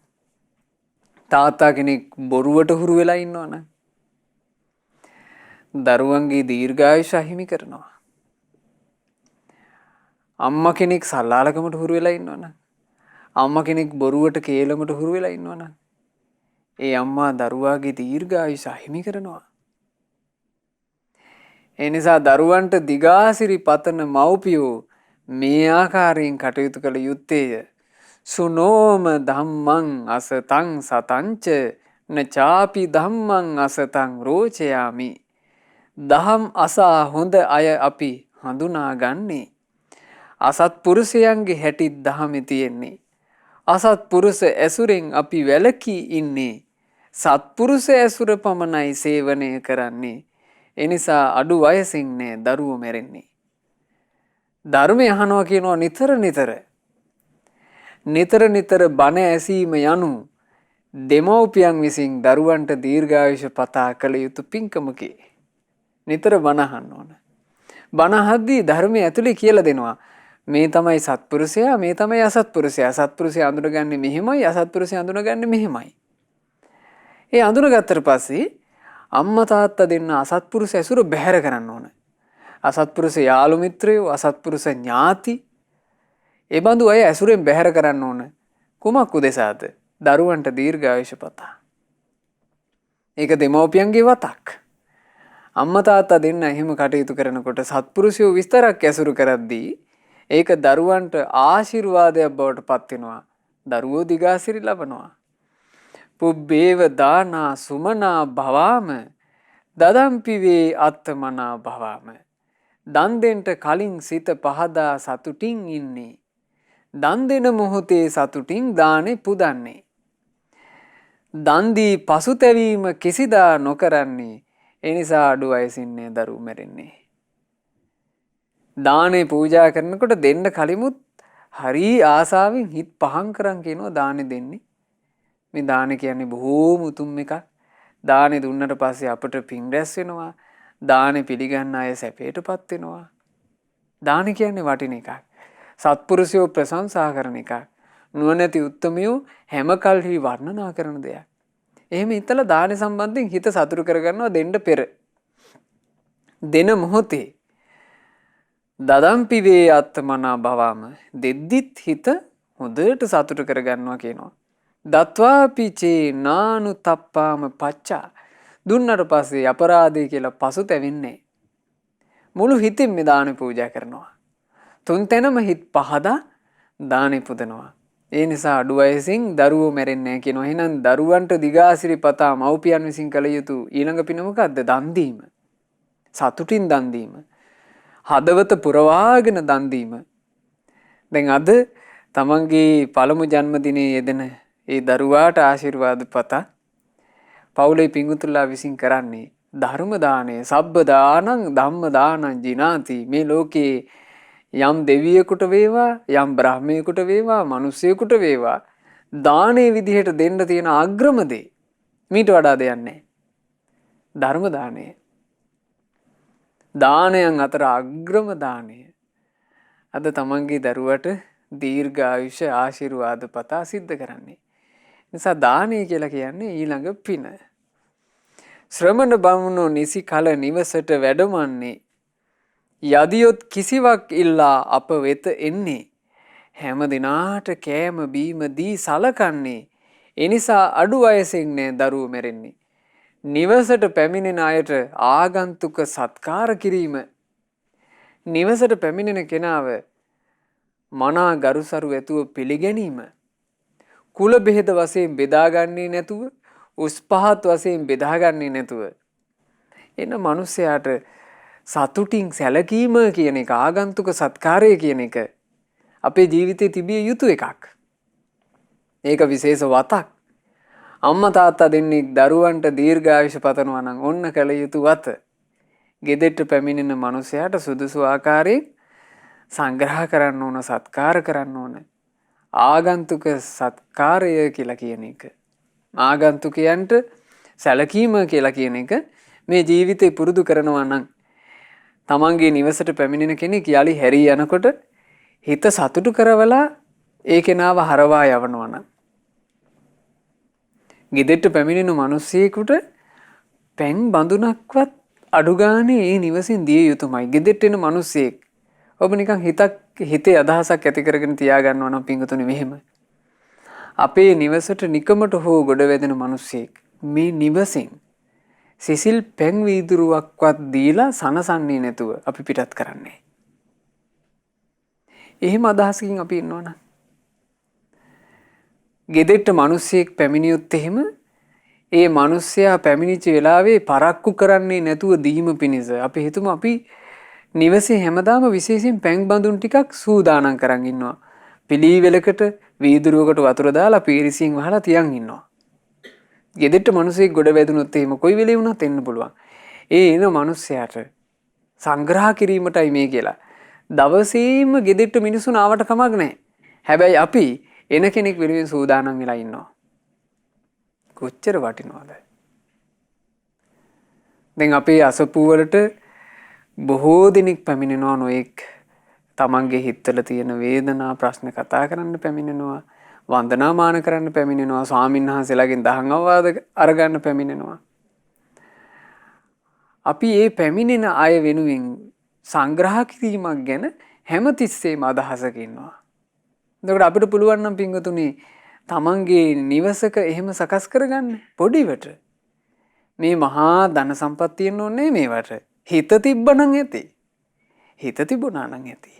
තාත්තා කෙනෙක් බොරුවට හුරු වෙලා ඉන්නවා නම් දරුවන්ගේ දීර්ඝායුෂ අහිමි කරනවා. අම්මා කෙනෙක් සල්ලාලකමට හුරු වෙලා ඉන්නවනම්, අම්මා කෙනෙක් බොරුවට කේලමට හුරු වෙලා ඉන්නවනම් ඒ අම්මා දරුවාගේ දීර්ඝායුෂ අහිමි කරනවා. ඒ නිසා දරුවන්ට දිගාසිරි පතන මව්පියෝ මේ ආකාරයෙන් කටයුතු කළ යුත්තේය. සුනෝම ධම්මං අසතං සතංච නචාපි ධම්මං අසතං රෝචයාමි. දහම් අසා හොඳ අය අපි හඳුනාගන්නේ. අසත්පුරුෂයන්ගේ හැටි දහමේ තියෙන්නේ. අසත්පුරුෂ ඇසුරෙන් අපි වැළකී ඉන්නේ. සත්පුරුෂ ඇසුර පමණයි සේවනය කරන්නේ. එනිසා අඩු වයසින් නෑ දරුවෝ මැරෙන්නේ. ධර්මය අහනවා කියනවා නිතර නිතර. නිතර නිතර බණ ඇසීම යනු දෙමව්පියන් විසින් දරුවන්ට දීර්ඝායුෂ පතා කළ යුතු පින්කමකි. නිතර බණ අහන්න ඕන. බණ අහද්දී ධර්මය ඇතුලේ කියලා දෙනවා. මේ තමයි සත්පුරුෂයා, මේ තමයි අසත්පුරුෂයා. සත්පුරුෂයා අඳුනගන්නේ මෙහෙමයි, අසත්පුරුෂයා අඳුනගන්නේ මෙහෙමයි. ඒ අඳුනගත්තට පස්සේ අම්මා තාත්තා දෙන්න අසත්පුරුෂ ඇසුර බැහැර කරන්න ඕන. අසත්පුරුෂ යාළු මිත්‍රයෝ, අසත්පුරුෂ ඥාති, ඒ බඳු අය ඇසුරෙන් බැහැර කරන්න ඕන. කුමක් උදෙසාද? දරුවන්ට දීර්ඝායුෂ පතා. ඒක දෙමව්පියන්ගේ වතක්. අම්මා තාත්තා දෙන්න එහෙම කටයුතු කරනකොට සත්පුරුෂයෝ විස්තරක් ඇසුරු කරද්දී ඒක දරුවන්ට ආශිර්වාදයක් බවට පත් වෙනවා. දරුවෝ දිගාසිරි ලබනවා. පුබ්බේව දානා සුමනා භවාම දදම්පි වේ අත්තමනා භවාම. දන් දෙන්න කලින් සිත පහදා සතුටින් ඉන්නේ. දන් දෙන මොහොතේ සතුටින් දානේ පුදන්නේ. දන් දී පසුතැවීම කිසිදා නොකරන්නේ. එනිසා අඩු වයසින් නේ දරුවෝ මැරෙන්නේ. දානේ පූජා කරනකොට දෙන්න කලිමුත් හරි ආසාවෙන් හිත පහන් කරන් කියනවා දානේ දෙන්නේ. මේ දානේ කියන්නේ බොහෝම උතුම් එකක්. දානේ දුන්නට පස්සේ අපට පින් රැස් වෙනවා. දානේ පිළිගන්න අය සැපයටපත් වෙනවා. දානේ කියන්නේ වටින එකක්. සත්පුරුෂයෝ ප්‍රශංසා කරන එකක්. නුවණැති උත්තමයෝ හැම කල්හි වර්ණනා කරන දෙයක්. එහෙම හිතලා දානේ සම්බන්ධයෙන් හිත සතුටු කරගන්නවා දෙන්න පෙර. දෙන මොහොතේ දදම්පි වේ අත්තමනා භවම දෙද්දිත් හිත හොඳට සතුටු කරගන්නවා කියනවා. දත්වාපිචේ නානු තප්පාම පච්චා. දුන්නට පස්සේ අපරාධය කියලා පසුතැවෙන්නේ. මුළු හිතින් මේ දානේ පූජා කරනවා. තුන් තැනම හිත පහදා දානේ පුදනවා. ඒ නිසා අඩු වයසින් දරුවෝ මැරෙන්නේ නැහැ කියනවා. එහෙනම් දරුවන්ට දිගාසිරි පතා මව්පියන් විසින් කළ යුතු ඊළඟ පින මොකද්ද? දන් දීම. සතුටින් දන් දීම. හදවත පුරවාගෙන දන් දීම. දැන් අද තමන්ගේ පළමු ජන්මදිනයේ යෙදෙන ඒ දරුවාට ආශිර්වාද පතා පවුලේ පිංගුතුල්ලා විසින් කරන්නේ ධර්ම දාණය. සබ්බ දානං ධම්ම දානං ජිනාති. මේ ලෝකේ යම් දෙවියෙකුට වේවා යම් බ්‍රාහ්මණයෙකුට වේවා මිනිසෙකුට වේවා දානේ විදිහට දෙන්න තියෙන අග්‍රම දේ මීට වඩා දෙයක් නැහැ. ධර්ම දාණය. දානයන් අතර අග්‍රම දාණය. අද තමන්ගේ දරුවට දීර්ඝායුෂ ආශිර්වාද පතා සිද්ධ කරන්නේ. නිසා දානය කියලා කියන්නේ ඊළඟ පින. ශ්‍රමණ බමුණෝ නිසි කල නිවසට වැඩමන්නේ යදියොත් කිසිවක් ඉල්ලා අප වෙත එන්නේ හැම දිනාට කෑම බීම දී සලකන්නේ එනිසා අඩු වයසෙන් නෑ දරුවෝ මැරෙන්නේ. නිවසට පැමිණෙන අයට ආගන්තුක සත්කාර කිරීම නිවසට පැමිණෙන කෙනාව මනා ගරුසරු ඇතුව පිළිගැනීම කුල බෙහෙද වශයෙන් බෙදාගන්නේ නැතුව උස් පහත් වශයෙන් බෙදාගන්නේ නැතුව එන මිනිසයාට සතුටින් සැලකීම කියන එක ආගන්තුක සත්කාරය කියන එක අපේ ජීවිතේ තිබිය යුතු එකක්. ඒක විශේෂ වතක්. අම්මා තාත්තා දෙන්නේ දරුවන්ට දීර්ඝායුෂ පතනවා නම් ඔන්න කළ යුතු වත. ගෙදෙට්ට පැමිණෙන මිනිසයාට සුදුසු ආකාරයෙන් සංග්‍රහ කරන්න ඕන සත්කාර කරන්න ඕන. ආගන්තුක සත්කාරය කියලා කියන එක. ආගන්තුකයන්ට සැලකීම කියලා කියන එක මේ ජීවිතේ පුරුදු කරනවා නම් තමන්ගේ නිවසට පැමිණෙන කෙනෙක් යලි හැරී යනකොට හිත සතුටු කරවලා ඒ කෙනාව හරවා යවනවා නම් ගෙදෙට්ට පැමිණෙන මිනිස්සෙකුට පෙන් බඳුනක්වත් අඩු ගානේ ඒ නිවසින් දිය යුතුමයි. ගෙදෙට්ට එන මිනිස්සෙක් ඔබ නිකන් හිතේ අදහසක් ඇති කරගෙන තියාගන්නවා නම් පිංගුතුනි මෙහෙම. අපේ නිවසට නිකමට හෝ ගොඩ වැදෙන මිනිස්සෙක් මේ නිවසින් සිසිල් පෙන් වීදුරුවක්වත් දීලා සනසන්නේ නැතුව අපි පිටත් කරන්නේ. එහෙම අදහසකින් අපි ඉන්නවනම් ගෙදෙට්ට මිනිස්සෙක් පැමිණියොත් එහෙම ඒ මිනිස්සයා පැමිණිච්ච වෙලාවේ පරක්කු කරන්නේ නැතුව දීම පිණිස අපි හිතමු අපි නිවසේ හැමදාම විශේෂයෙන් පැන් බඳුන් ටිකක් සූදානම් කරන් ඉන්නවා. පිළිවෙලකට වීදුරුවකට වතුර දාලා පීරිසියෙන් වහලා තියන් ඉන්නවා. ගෙදෙට්ට මිනිස්සෙක් ගොඩ වැදුනොත් එහෙම කොයි වෙලේ වුණත් එන්න පුළුවන්. ඒ එන මිනිස්සයාට සංග්‍රහ කිරීමටයි මේ කියලා. දවසේම ගෙදෙට්ට මිනිසුන් ආවට කමක් නැහැ. හැබැයි අපි එන කෙනෙක් වෙනුවෙන් සූදානම් වෙලා ඉන්නවා. කොච්චර වටිනවද? දැන් අපේ අසපු වලට බොහෝ දිනක් පැමිණෙනවා නොඑක් තමන්ගේ හිතවල තියෙන වේදනා ප්‍රශ්න කතා කරන්න පැමිණෙනවා. වන්දනාමාන කරන්න පැමිණෙනවා. ස්වාමීන් වහන්සේලාගෙන් දහම් අවවාද අරගන්න පැමිණෙනවා. අපි මේ පැමිණෙන අය වෙනුවෙන් සංග්‍රහ කිරීමක් ගැන හැමතිස්සෙම අදහසක ඉන්නවා. එතකොට අපිට පුළුවන් නම් පින්වතුනි තමන්ගේ නිවසක එහෙම සකස් කරගන්න පොඩිවට. මේ මහා ධන සම්පත් තියෙන්න ඕනේ මේවට. හිත තිබ්බනම් ඇති. හිත තිබුණා නම් ඇති.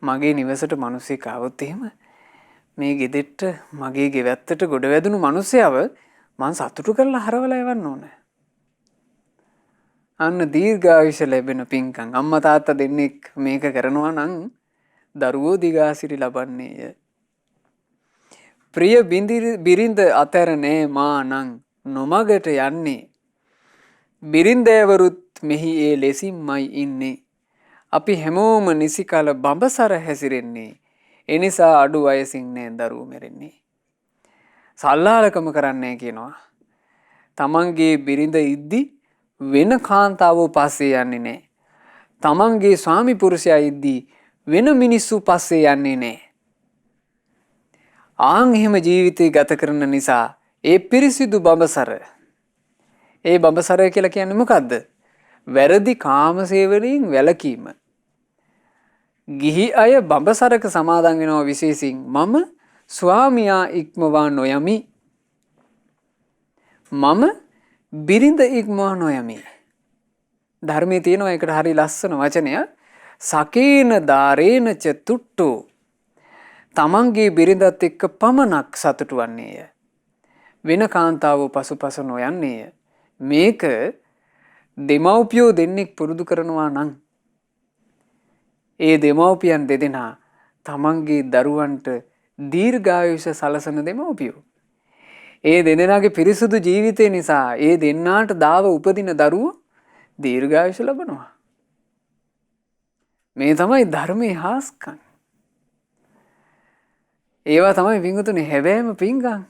මගේ නිවසට මිනිස්සෙක් ආවොත් එහෙම මේ ගෙදෙට්ට මගේ ගෙවැත්තට ගොඩ වැදුණු මිනිස්සයව මං සතුටු කරලා හරවලා යවන්න ඕනේ. අන්න දීර්ඝායුෂ ලැබෙන පින්කම් අම්මා තාත්තා දෙන්නෙක් මේක කරනවා නම් දරුවෝ දිගාසිරි ලබන්නේය. ප්‍රිය බිරිඳ අතර නෑ මා නම් නොමගට යන්නේ. බිරිඳෑවරුත් මෙහි ඒ ලෙසින්මයි ඉන්නේ. අපි හැමෝම නිසි කල බඹසර හැසිරෙන්නේ. එනිසා අඩු වයසින් නෑ දරුවෝ මැරෙන්නේ. සල්ලාලකම කරන්නේ කියනවා. තමන්ගේ බිරිඳ ඉද්දි වෙන කාන්තාවෝ පස්සේ යන්නේ නෑ. තමන්ගේ ස්වාමි පුරුෂයා ඉද්දි වෙන මිනිස්සු පස්සේ යන්නේ නෑ. ආන් එහෙම ජීවිතය ගත කරන නිසා ඒ පිරිසිදු බඹසර. ඒ බඹසර කියලා කියන්නේ මොකද්ද? වැරදි කාමසේවනයෙන් වැළකීම. ගිහි අය බඹසරක සමාදන් වෙනවා විශේෂයෙන් මම ස්වාමියා ඉක්මවා නොයමි. මම බිරිඳ ඉක්මවා නොයමි. ධර්මයේ තියෙනවා ඒකට හරි ලස්සන වචනය. සකේන දාරේන ච තුට්ටු. තමන්ගේ බිරිඳත් එක්ක පමණක් සතුටු වන්නේය. වෙන කාන්තාවෝ පසුපස නොයන්නේය. මේක දෙමව්පියෝ දෙන්නෙක් පුරුදු කරනවා නම් ඒ දෙමව්පියන් දෙදෙනා තමන්ගේ දරුවන්ට දීර්ඝායුෂ සලසන දෙමව්පියෝ. ඒ දෙදෙනාගේ පිරිසුදු ජීවිතය නිසා ඒ දෙන්නාට දාව උපදින දරුවෝ දීර්ඝායුෂ ලබනවා. මේ තමයි ධර්මයේ හාස්කම්. ඒවා තමයි පින්වතුනි හැබෑම පින්කම්.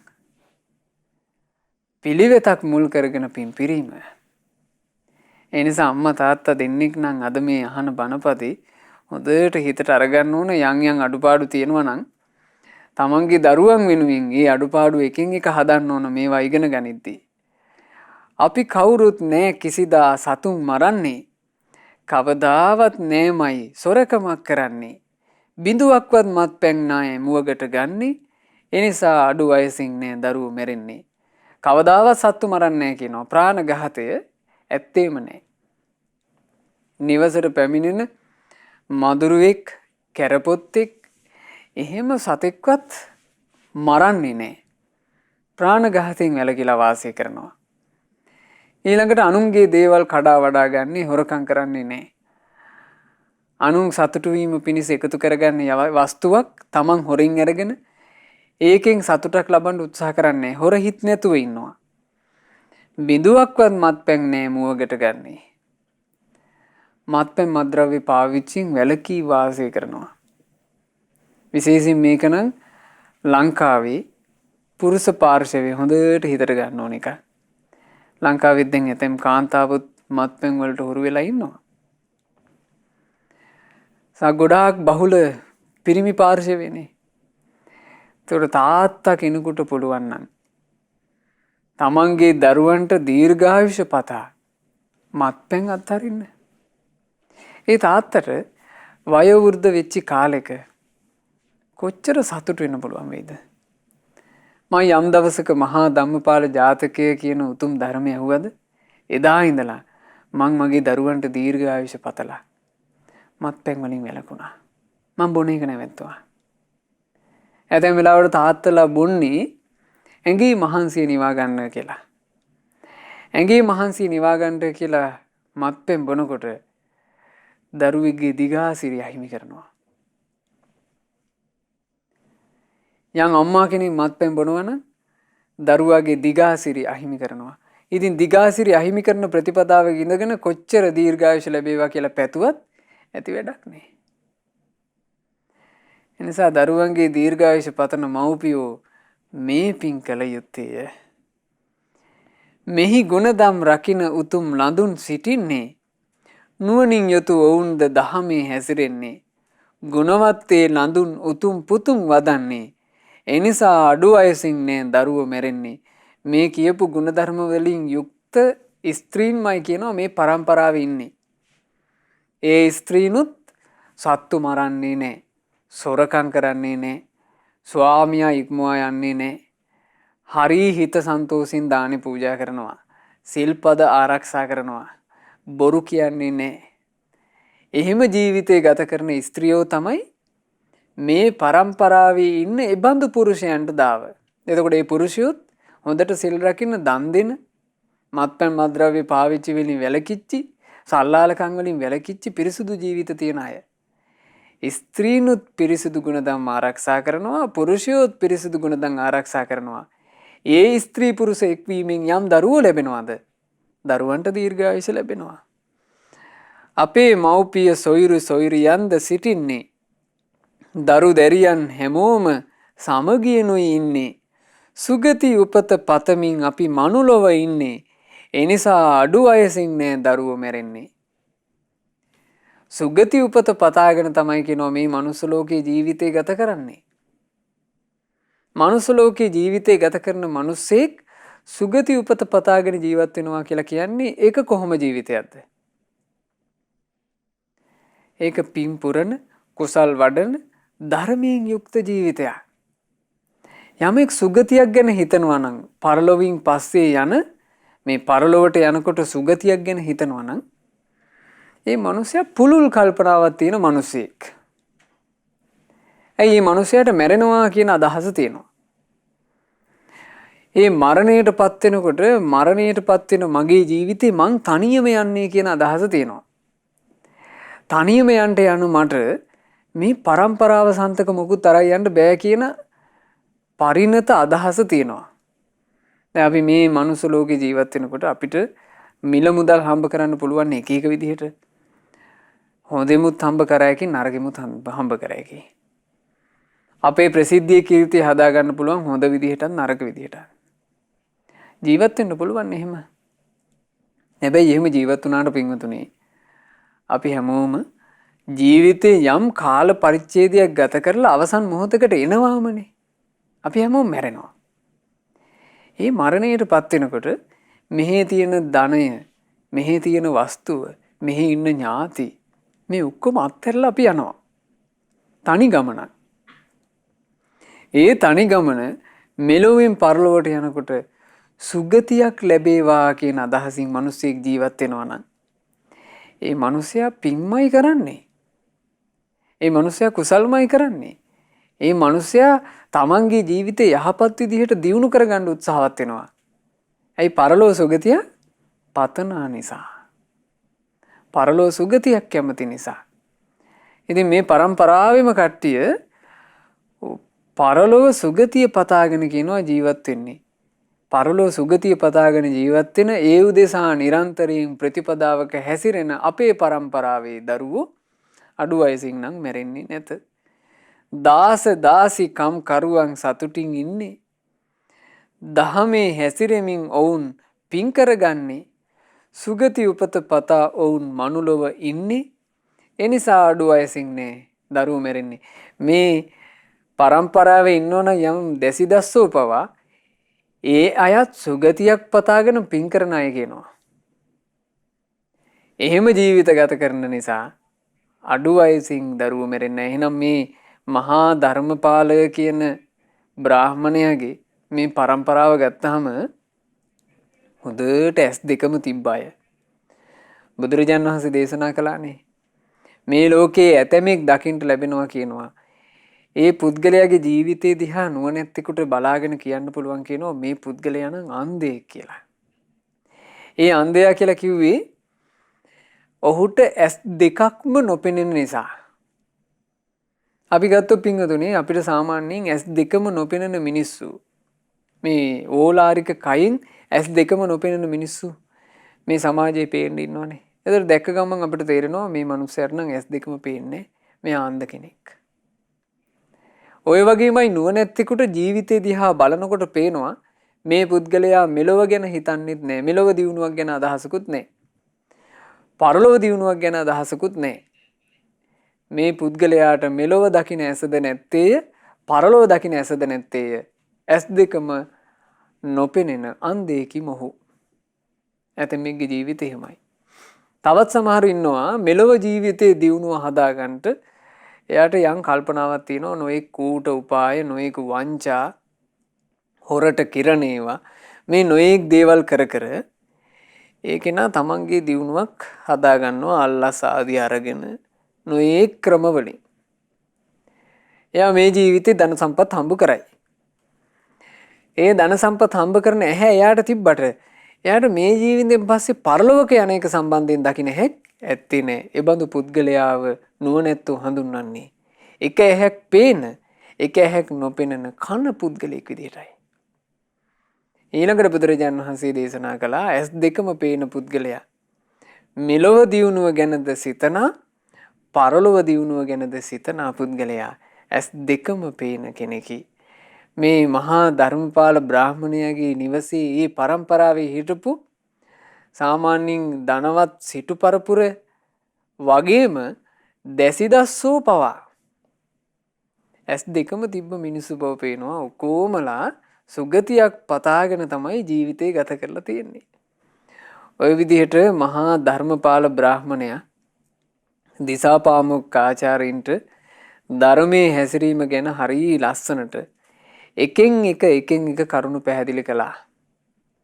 පිළිවෙතක් මුල් කරගෙන පින් පිරීම. ඒ නිසා අම්මා තාත්තා දෙන්නෙක් නම් අද මේ අහන බණපදි හොඳට හිතට අරගන්න ඕන යම් අඩුපාඩු තියෙනවා නම් තමන්ගේ දරුවන් වෙනුවෙන් ඒ අඩුපාඩු එකින් එක හදන්න ඕන මේවා ඉගෙන ගනිද්දී. අපි කවුරුත් නෑ කිසිදා සතුන් මරන්නේ. කවදාවත් නෑමයි සොරකමක් කරන්නේ. බිඳුවක්වත් මත්පැන් නාය මුවගට ගන්නේ. එනිසා අඩු වයසින් නෑ දරුවෝ මැරෙන්නේ. කවදාවත් සත්තු මරන්නේ නෑ කියනවා. ප්‍රාණඝාතය ඇත්තේම නෑ. නිවසට පැමිණෙන මදුරුවෙක් කැරපොත්තෙක් එහෙම සතෙක්වත් මරන්නේ නෑ. ප්‍රාණඝාතයෙන් වැළකීලා වාසය කරනවා. ඊළඟට අනුන්ගේ දේවල් කඩා වඩා ගන්නේ හොරකම් කරන්නේ නෑ. අනුන් සතුටු වීම පිණිස එකතු කරගන්න වස්තුවක් තමන් හොරින් අරගෙන ඒකෙන් සතුටක් ලබන්න උත්සාහ කරන්නේ හොර හිත් නැතුව ඉන්නවා. බිඳුවක්වත් මත්පැන් නෑ මුවගට ගන්නේ. මත්පැන් මත්ද්‍රව්‍ය පාවිච්චියෙන් වැළකී වාසය කරනවා. විශේෂයෙන් මේක නම් ලංකාවේ පුරුෂ පාර්ශවය හොඳට හිතට ගන්න ඕන එක. ලංකාවෙත් දැන් ඇතැම් කාන්තාවොත් මත්පැන් වලට හුරු වෙලා ඉන්නවා. ගොඩාක් බහුල පිරිමි පාර්ශවයනේ. ඒතකොට තාත්තා කෙනෙකුට පුළුවන් නම් තමන්ගේ දරුවන්ට දීර්ඝායුෂ පතා මත්පැන් අත්හරින්න. ඒ තාත්තට වයෝවෘද්ධ වෙච්ච කාලෙක කොච්චර සතුට වෙන්න පුළුවන් වේද? මම යම් දවසක මහා ධම්මපාල ජාතකය කියන උතුම් ධර්මය ඇහුවද? එදා ඉඳලා මං මගේ දරුවන්ට දීර්ඝායුෂ පතලා මත්පැන් වලින් වැළකුණා. මම බොන එක නැවැත්තුවා. ඇතැම් වෙලාවට තාත්තලා බොන්නේ ඇඟේ මහන්සිය නිවා ගන්න කියලා. ඇඟේ මහන්සිය නිවා ගන්නට කියලා මත්පැන් බොනකොට දරුවෙක්ගේ දිගාසිරිය අහිමි කරනවා. යම් අම්මා කෙනෙක් මත්පැන් බොනවා නම් දරුවාගේ දිගාසිරිය අහිමි කරනවා. ඉතින් දිගාසිරිය අහිමි කරන ප්‍රතිපදාවක ඉඳගෙන කොච්චර දීර්ඝායුෂ ලැබේවා කියලා පැතුවත් ඇති වැඩක් නෑ. එනිසා දරුවන්ගේ දීර්ඝායුෂ පතන මව්පියෝ මේ පින් කළ යුත්තේය. මෙහි ගුණදම් රකින උතුම් ලඳුන් සිටින්නේ නුවණින් යුතු ඔවුන්ද දහමේ හැසිරෙන්නේ. ගුණවත් ඒ ලඳුන් උතුම් පුතුම් වදන්නේ. එනිසා අඩු වයසින් නෑ දරුවෝ මැරෙන්නේ. මේ කියපු ගුණධර්ම වලින් යුක්ත ස්ත්‍රීන්මයි කියනවා මේ පරම්පරාවේ ඉන්නේ. ඒ ස්ත්‍රීනුත් සත්තු මරන්නේ නෑ. සොරකම් කරන්නේ නෑ. ස්වාමියා ඉක්මවා යන්නේ නෑ. හරි හිත සන්තෝෂින් දානි පූජා කරනවා. සිල්පද ආරක්ෂා කරනවා. බොරු කියන්නේ නෑ. එහෙම ජීවිතය ගත කරන ස්ත්‍රියෝ තමයි මේ පරම්පරාවේ ඉන්න එබඳු පුරුෂයන්ට දාව. එතකොට ඒ පුරුෂයොත් හොඳට සිල් රකින්න, දන් දෙන, මත්පැන් මත්ද්‍රව්‍ය පාවිච්චි වලින් වැළකිච්චි, සල්ලාලකම් වලින් වැළකිච්චි පිරිසුදු ජීවිත තියන අය. ස්ත්‍රීනුත් පිරිසුදු ගුණධම් ආරක්ෂා කරනවා, පුරුෂයොත් පිරිසුදු ගුණධම් ආරක්ෂා කරනවා. ඒ ස්ත්‍රී පුරුෂ එක්වීමෙන් යම් දරුවෝ ලැබෙනවද? දරුවන්ට දීර්ඝායුෂ ලැබෙනවා. අපේ මව්පිය සොයුරු සොයුරියන්ද සිටින්නේ දරු දැරියන් හැමෝම සමගියනුයි ඉන්නේ. සුගති උපත පතමින් අපි මනුලොව ඉන්නේ. එනිසා අඩු වයසින් නෑ දරුවෝ මැරෙන්නේ. සුගති උපත පතාගෙන තමයි කියනවා මේ මනුස්ස ලෝකේ ජීවිතය ගත කරන්නේ. මනුස්ස ලෝකේ ජීවිතය ගත කරන මිනිස්සෙක් සුගති උපත පතාගෙන ජීවත් වෙනවා කියලා කියන්නේ ඒක කොහොම ජීවිතයක්ද? ඒක පින් පුරන, කුසල් වඩන, ධර්මයෙන් යුක්ත ජීවිතයක්. යමෙක් සුගතියක් ගැන හිතනවා නම් පරලොවින් පස්සේ යන මේ පරලොවට යනකොට සුගතියක් ගැන හිතනවා නම් ඒ මනුස්සයා පුළුල් කල්පනාවක් තියෙන මිනිසෙක්. ඇයි මේ මනුස්සයාට මැරෙනවා කියන අදහස තියෙනවා. ඒ මරණයටපත් වෙනකොට මරණයටපත් වෙන මගේ ජීවිතේ මං තනියම යන්නේ කියන අදහස තියෙනවා. තනියම යන්න යන මට මේ પરම්පරාව සන්තක මොකුත් අරයි යන්න බෑ කියන පරිණත අදහස තියෙනවා. දැන් අපි මේ මනුස්ස ලෝකේ ජීවත් වෙනකොට අපිට මිල මුදල් හම්බ කරන්න පුළුවන් එක එක විදිහට. හොඳෙමුත් හම්බ කරෑකි නරකෙමුත් හම්බ කරෑකි. අපේ ප්‍රසිද්ධිය කීර්තිය හදා ගන්න පුළුවන් හොඳ විදිහටත් නරක විදිහටත්. ජීවත් වෙන්න පුළුවන් එහෙම. හැබැයි එහෙම ජීවත් වුණාට පින්වතුනි අපි හැමෝම ජීවිතේ යම් කාල පරිච්ඡේදයක් ගත කරලා අවසන් මොහොතකට එනවාමනේ. අපි හැමෝම මැරෙනවා. මේ මරණයටපත් වෙනකොට මෙහි තියෙන ධනය, මෙහි තියෙන වස්තුව, මෙහි ඉන්න ඥාති මේ ඔක්කොම අත්හැරලා අපි යනවා. තනි ගමනක්. ඒ තනි ගමන මෙලොවින් පරලොවට යනකොට සුගතියක් ලැබේවා කියන අදහසින් මිනිස්සෙක් ජීවත් වෙනවා නම් ඒ මිනිසයා පින්මයි කරන්නේ. ඒ මිනිසයා කුසල්මයි කරන්නේ. ඒ මිනිසයා තමන්ගේ ජීවිතේ යහපත් විදිහට දියුණු කරගන්න උත්සාහවත් වෙනවා. ඇයි පරලෝ සුගතිය පතනා නිසා. පරලෝ සුගතියක් කැමති නිසා. ඉතින් මේ પરම්පරාවෙම කට්ටිය පරලොව සුගතිය පතාගෙන කියනවා ජීවත් වෙන්නේ. පරලෝ සුගතිය පතාගෙන ජීවත් වෙන ඒ උදෙසා නිරන්තරයෙන් ප්‍රතිපදාවක හැසිරෙන අපේ પરම්පරාවේ දරුවෝ අඩු වයසින් නම් මැරෙන්නේ නැත. දාස දාසි කම් කරුවන් සතුටින් ඉන්නේ. දහමේ හැසිරෙමින් ඔවුන් පින් කරගන්නේ. සුගති උපත පතා ඔවුන් මනුලොව ඉන්නේ. එනිසා අඩු වයසින් නේ දරුවෝ මැරෙන්නේ. මේ પરම්පරාවේ ඉන්නවන යම් දැසිදස්සෝ පවා ඒ අයත් සුගතියක් පතාගෙන පින් කරන අය කියනවා. එහෙම ජීවිත ගත කරන නිසා අඩු වයසින් දරුවෝ මැරෙන්නේ. එහෙනම් මේ මහා ධර්මපාලය කියන බ්‍රාහ්මණයාගේ මේ પરම්පරාව ගත්තාම හොඳට ඇස් දෙකම තිබ්බ අය. බුදුරජාණන් වහන්සේ දේශනා කළානේ මේ ලෝකේ ඇතමෙක් දකින්න ලැබෙනවා කියනවා. ඒ පුද්ගලයාගේ ජීවිතේ දිහා නුවණැත්තෙකුට බලාගෙන කියන්න පුළුවන් කියනවා මේ පුද්ගලයා නම් අන්ධයෙක් කියලා. ඒ අන්ධයා කියලා කිව්වේ ඔහුට ඇස් දෙකක්ම නොපෙනෙන නිසා. අපි ගත්තොත් පින්වතුනි අපිට සාමාන්‍යයෙන් ඇස් දෙකම නොපෙනෙන මිනිස්සු මේ ඕලාරික කයින් ඇස් දෙකම නොපෙනෙන මිනිස්සු මේ සමාජයේ පේන්න ඉන්නවනේ. ඒතර දැක්ක ගමන් අපිට තේරෙනවා මේ මනුස්සයාට නම් ඇස් දෙකම පේන්නේ මෙයා අන්ධ කෙනෙක්. ඔය වගේමයි නුවණැත්තෙකුට ජීවිතේ දිහා බලනකොට පේනවා මේ පුද්ගලයා මෙලොව ගැන හිතන්නේත් නැහැ. මෙලොව දියුණුවක් ගැන අදහසකුත් නැහැ. පරලොව දියුණුවක් ගැන අදහසකුත් නැහැ. මේ පුද්ගලයාට මෙලොව දකින්න ඇසද නැත්තේය, පරලොව දකින්න ඇසද නැත්තේය. ඇස් දෙකම නොපෙනෙන අන්ධයෙකි මොහු. ඇතෙමෙක්ගේ ජීවිතය එහෙමයි. තවත් සමහරු ඉන්නවා මෙලොව ජීවිතේ දියුණුව හදාගන්නට එයාට යම් කල්පනාවක් තියෙනවා නොඑක් කූට උපාය නොඑක් වංචා හොරට කිරණේවා මේ නොඑක් දේවල් කර කර ඒකේනා තමන්ගේ දියුණුවක් හදා ගන්නවා අල්ලස් ආදී අරගෙන නොඑක් ක්‍රමවලින් එයා මේ ජීවිතේ ධන සම්පත් හම්බ කරයි. ඒ ධන සම්පත් හම්බ කරන ඇහැ එයාට තිබ්බට එයාට මේ ජීවිතෙන් පස්සේ පරලොවක යන එක සම්බන්ධයෙන් දකින්න හැක් ඇත්තේ නැහැ. ඒ බඳු පුද්ගලයාව නුවණැත්තෝ හඳුන්වන්නේ එක ඇහැක් පේන එක ඇහැක් නොපෙනෙන කන පුද්ගලෙක් විදිහටයි. ඊළඟට බුදුරජාණන් වහන්සේ දේශනා කළා ඇස් දෙකම පේන පුද්ගලයා මෙලොව දියුණුව ගැනද සිතනා පරලොව දියුණුව ගැනද සිතනා පුද්ගලයා ඇස් දෙකම පේන කෙනෙකි. මේ මහා ධර්මපාල බ්‍රාහ්මණයාගේ නිවසේ මේ પરම්පරාවේ හිටපු සාමාන්‍යයෙන් ධනවත් සිටු පරපුර වගේම දැසිදස්සෝ පවා ඇස් දෙකම තිබ්බ මිනිස්සු බව පේනවා. ඔක්කොමලා සුගතියක් පතාගෙන තමයි ජීවිතේ ගත කරලා තියෙන්නේ. ওই විදිහට මහා ධර්මපාල බ්‍රාහ්මණයා දිසාපාමොක් ආචාර්යින්ට ධර්මයේ හැසිරීම ගැන හරිය ලස්සනට එකෙන් එක කරුණු පැහැදිලි කළා.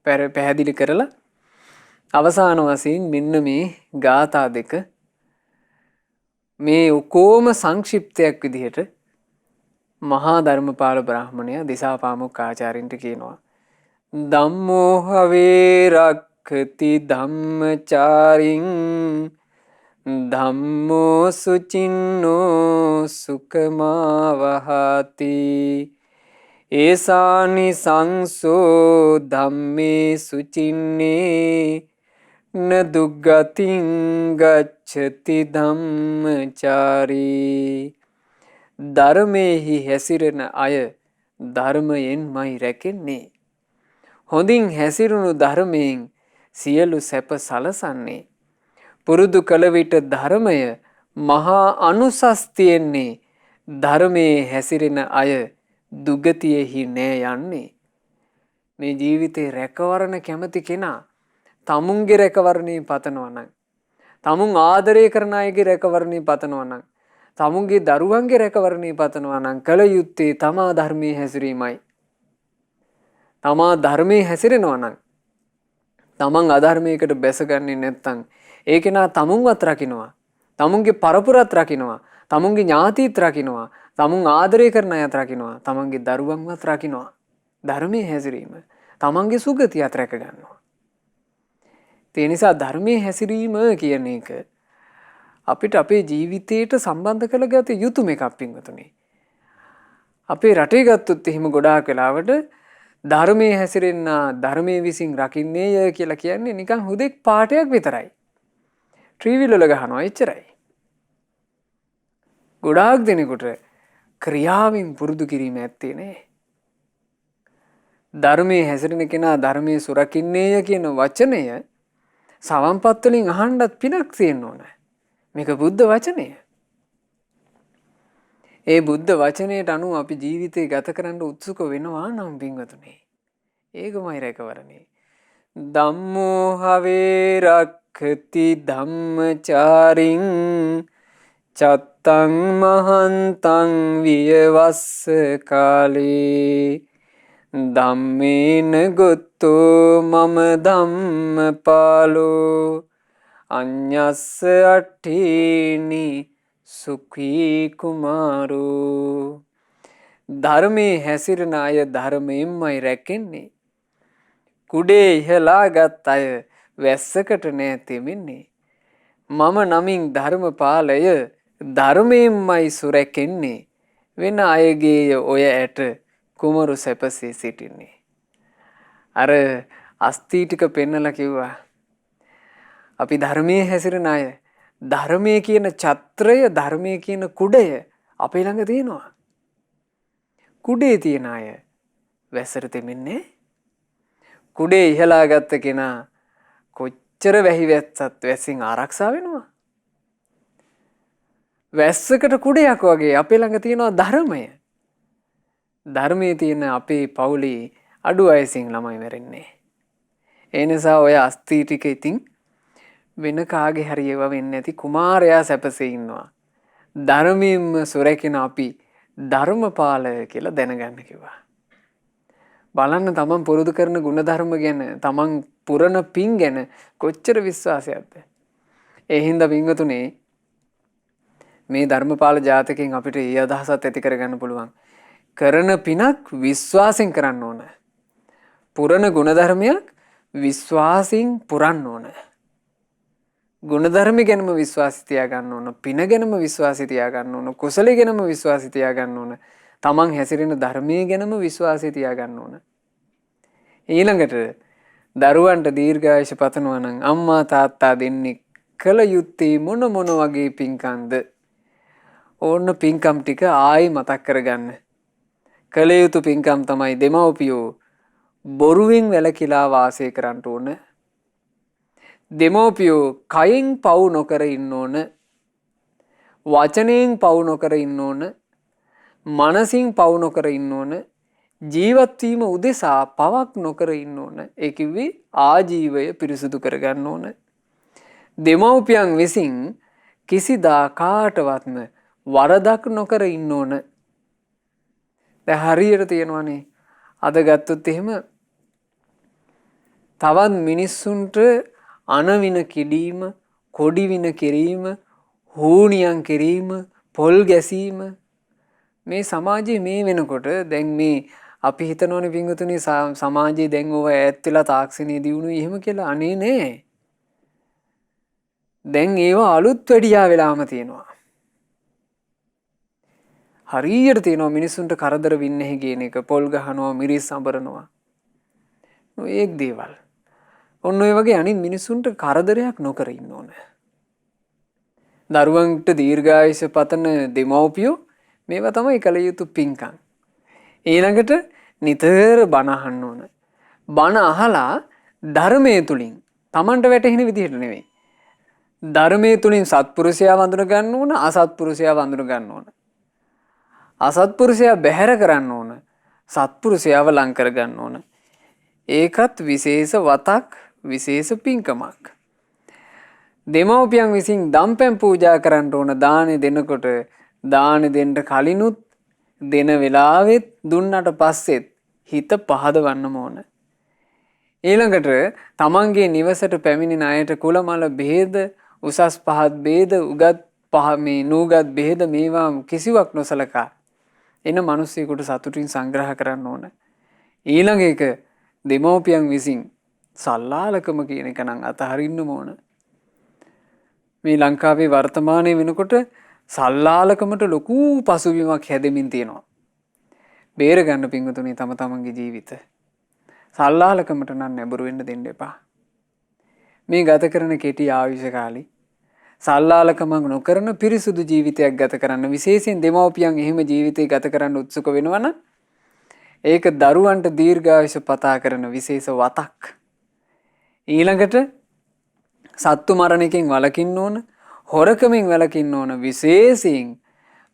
පැහැදිලි කරලා අවසාන වශයෙන් මෙන්න මේ ගාථා දෙක මේ ඔකෝම සංක්ෂිප්තයක් විදිහට මහා ධර්මපාල බ්‍රාහ්මණයා දිසාපාමොක් ආචාර්යින්ට කියනවා. ධම්මෝ හවේ රක්ඛති ධම්මචාරින් ධම්මෝ සුචින්නෝ සුකමාවහති ඒසානි සංසෝ ධම්මේ සුචින්නේ න දුග්ගතින් ගච්ඡති ධම්මචාරී ධර්මයේහි හැසිරෙන අය ධර්මයෙන්මයි රැකෙන්නේ. හොඳින් හැසිරුණු ධර්මයෙන් සියලු සැප සලසන්නේ. පුරුදු කළ විට ධර්මය මහා අනුසස් තියෙන්නේ. ධර්මයේ හැසිරෙන අය දුගතියෙහි නෑ යන්නේ. මේ ජීවිතේ රැකවරණ කැමති කෙනා තමුන්ගේ රැකවරණේ පතනවා නම්, තමුන් ආදරය කරන අයගේ රැකවරණේ පතනවා නම්, තමුන්ගේ දරුවන්ගේ රැකවරණේ පතනවා නම් කල යුත්තේ තමා ධර්මයේ හැසිරීමයි. තමා ධර්මයේ හැසිරෙනවා නම්, තමන් අධර්මයකට බැසගන්නේ නැත්නම් ඒ කෙනා තමුන්වත් රකින්නවා, තමුන්ගේ පරපුරත් රකින්නවා, තමුන්ගේ ඥාතිත් රකින්නවා, තමුන් ආදරය කරන අයත් රකින්නවා, තමන්ගේ දරුවන්වත් රකින්නවා. ධර්මයේ හැසිරීම තමන්ගේ සුගතියත් රැක ගන්නවා. ඒ නිසා ධර්මයේ හැසිරීම කියන එක අපිට අපේ ජීවිතයට සම්බන්ධ කරගත යුතු එකක් පින්වතුනි. අපේ රටේ ගත්තොත් එහෙම ගොඩාක් වෙලාවට ධර්මයේ හැසිරෙන්න ධර්මයේ විසින් රකින්නේය කියලා කියන්නේ නිකන් හුදෙක් පාඩයක් විතරයි. ට්‍රීවිල් වල ගහනවා එච්චරයි. ගොඩාක් දෙනෙකුට ක්‍රියාවෙන් පුරුදු කිරීම ඇත්තේ නෑ. ධර්මයේ හැසිරෙන කෙනා ධර්මයේ සුරකින්නේය කියන වචනය සවන්පත් වලින් අහන්නත් පිනක් තියෙන්න ඕන. මේක බුද්ධ වචනය. ඒ බුද්ධ වචනයට අනුව අපි ජීවිතේ ගත කරන්න උත්සුක වෙනවා නම් පින්වතුනි, ඒකමයි රැකවරණේ. ධම්මෝ හවේ රක්ඛති ධම්මචාරින් චත්තං මහන්තං වියවස්ස කාලේ ධම්මේන ගොත්තෝ මම ධම්මපාලෝ අඤ්ඤස්ස අට්ඨේනි සුඛී කුමාරෝ. ධර්මයේ හැසිරෙන අය ධර්මයෙන්මයි රැකෙන්නේ. කුඩේ ඉහලාගත් අය වැස්සකට නෑ තෙමෙන්නේ. මම නමින් ධර්මපාලය ධර්මයෙන්මයි සුරැකෙන්නේ. වෙන අයගේ ඔය ඇට කුමරු සැපසේ සිටින්නේ. අර අස්ති ටික පෙන්නලා කිව්වා අපි ධර්මයේ හැසිරෙන අය, ධර්මයේ කියන ඡත්‍රය, ධර්මයේ කියන කුඩය අපේ ළඟ තියෙනවා. කුඩේ තියෙන අය වැස්සට තෙමෙන්නේ. කුඩේ ඉහලා ගත්ත කෙනා කොච්චර වැහි වැස්සත් වැස්සෙන් ආරක්ෂා වෙනවා. වැස්සකට කුඩයක් වගේ අපේ ළඟ තියෙනවා ධර්මය. ධර්මයේ තියෙන අපේ පවුලේ අඩු වයසින් ළමයි මැරෙන්නේ. ඒ නිසා ඔය අස්ති ටික ඉතින් වෙන කාගේ හරි ඒවා වෙන්නේ නැති කුමාරයා සැපසේ ඉන්නවා. ධර්මයෙන්ම සුරැකෙන අපි ධර්මපාලය කියලා දැනගන්න කිව්වා. බලන්න තමන් පුරුදු කරන ගුණධර්ම ගැන, තමන් පුරන පින් ගැන කොච්චර විශ්වාසයක්ද. ඒ හින්දා පින්වතුනේ මේ ධර්මපාල ජාතකයෙන් අපිට ඒ අදහසත් ඇති කරගන්න පුළුවන්. කරන පිනක් විශ්වාසයෙන් කරන්න ඕන. පුරන ගුණධර්මයක් විශ්වාසයෙන් පුරන්න ඕන. ගුණධර්ම ගැනම විශ්වාසය තියාගන්න ඕන. පින ගැනම විශ්වාසය තියාගන්න ඕන. කුසලයේ ගැනම විශ්වාසය තියාගන්න ඕන. තමන් හැසිරෙන ධර්මයේ ගැනම විශ්වාසය තියාගන්න ඕන. ඊළඟට දරුවන්ට දීර්ඝායුෂ පතනවා නම් අම්මා තාත්තා දෙන්නේ කල යුත්තේ මොන වගේ පින්කම්ද? ඕන්න පින්කම් ටික ආයි මතක් කරගන්න. කල යුතු පින්කම් තමයි දෙමව්පියෝ බොරුවෙන් වැළකීලා වාසය කරන්න ඕන. දෙමව්පියෝ කයෙන් පව් නොකර ඉන්න ඕන. වචනයෙන් පව් නොකර ඉන්න ඕන. මනසින් පව් නොකර ඉන්න ඕන. ජීවත් වීම උදෙසා පවක් නොකර ඉන්න ඕන. ඒ කිව්වේ ආජීවය පිරිසුදු කරගන්න ඕන. දෙමව්පියන් විසින් කිසිදා කාටවත්ම වරදක් නොකර ඉන්න ඕන. දැන් හරියට තියෙනවානේ අද ගත්තොත් එහෙම තවත් මිනිස්සුන්ට අනවින කිඩීම, කොඩි වින කිරීම, හූනියම් කිරීම, පොල් ගැසීම මේ සමාජයේ මේ වෙනකොට දැන් මේ අපි හිතනෝනේ පින්වතුනි සමාජයේ දැන් ඕව ඈත් වෙලා තාක්ෂණයේ දියුණුවයි එහෙම කියලා. අනේ නෑ. දැන් ඒවා අලුත් වැඩියා වෙලාම තියෙනවා. හරියට තියෙනවා මිනිස්සුන්ට කරදර වෙන්නේ කියන එක. පොල් ගහනවා, මිරිස් අඹරනවා. ඒක් දේවල්. ඔන්න ඔය වගේ අනිත් මිනිස්සුන්ට කරදරයක් නොකර ඉන්න ඕන. දරුවන්ට දීර්ඝායුෂ පතන දෙමව්පියෝ මේවා තමයි කළ යුතු පින්කම්. ඊළඟට නිතර බණ අහන්න ඕන. බණ අහලා ධර්මයේ තුලින් Tamanට වැටහෙන විදිහට නෙවෙයි. ධර්මයේ තුලින් සත්පුරුෂයා වඳුන ගන්න ඕන, අසත්පුරුෂයා වඳුන ගන්න ඕන. අසත්පුරුෂයා බැහැර කරන්න ඕන. සත්පුරුෂයාව ලං කර ගන්න ඕන. ඒකත් විශේෂ වතක්, විශේෂ පින්කමක්. දෙමව්පියන් විසින් දම්පැන් පූජා කරන්න ඕන. දානෙ දෙනකොට දානෙ දෙන්න කලිනුත් දෙන වෙලාවෙත් දුන්නට පස්සෙත් හිත පහදවන්නම ඕන. ඊළඟට තමන්ගේ නිවසට පැමිණෙන අයට කුලමල බෙහෙද, උසස් පහත් බෙහෙද, උගත් මේ නූගත් බෙහෙද මේවා කිසිවක් නොසලකා එන මිනිස්සෙකුට සතුටින් සංග්‍රහ කරන්න ඕන. ඊළඟ එක දෙමව්පියන් විසින් සල්ලාලකම කියන එක නම් අතහරින්නම ඕන. මේ ලංකාවේ වර්තමානයේ වෙනකොට සල්ලාලකමට ලොකු පසුබිමක් හැදෙමින් තියෙනවා. බේර ගන්න පිංගුතුනි තම තමන්ගේ ජීවිත. සල්ලාලකමට නම් නැඹුරු වෙන්න දෙන්න එපා. මේ ගත කරන කෙටි ආයුෂ කාලේ සල්ලාලකමක් නොකරන පිරිසුදු ජීවිතයක් ගත කරන්න, විශේෂයෙන් දෙමව්පියන් එහෙම ජීවිතය ගත කරන්න උත්සුක වෙනවා නම් ඒක දරුවන්ට දීර්ඝායුෂ පතා කරන විශේෂ වතක්. ඊළඟට සත්තු මරණයකින් වළකින්න ඕන, හොරකමින් වළකින්න ඕන, විශේෂයෙන්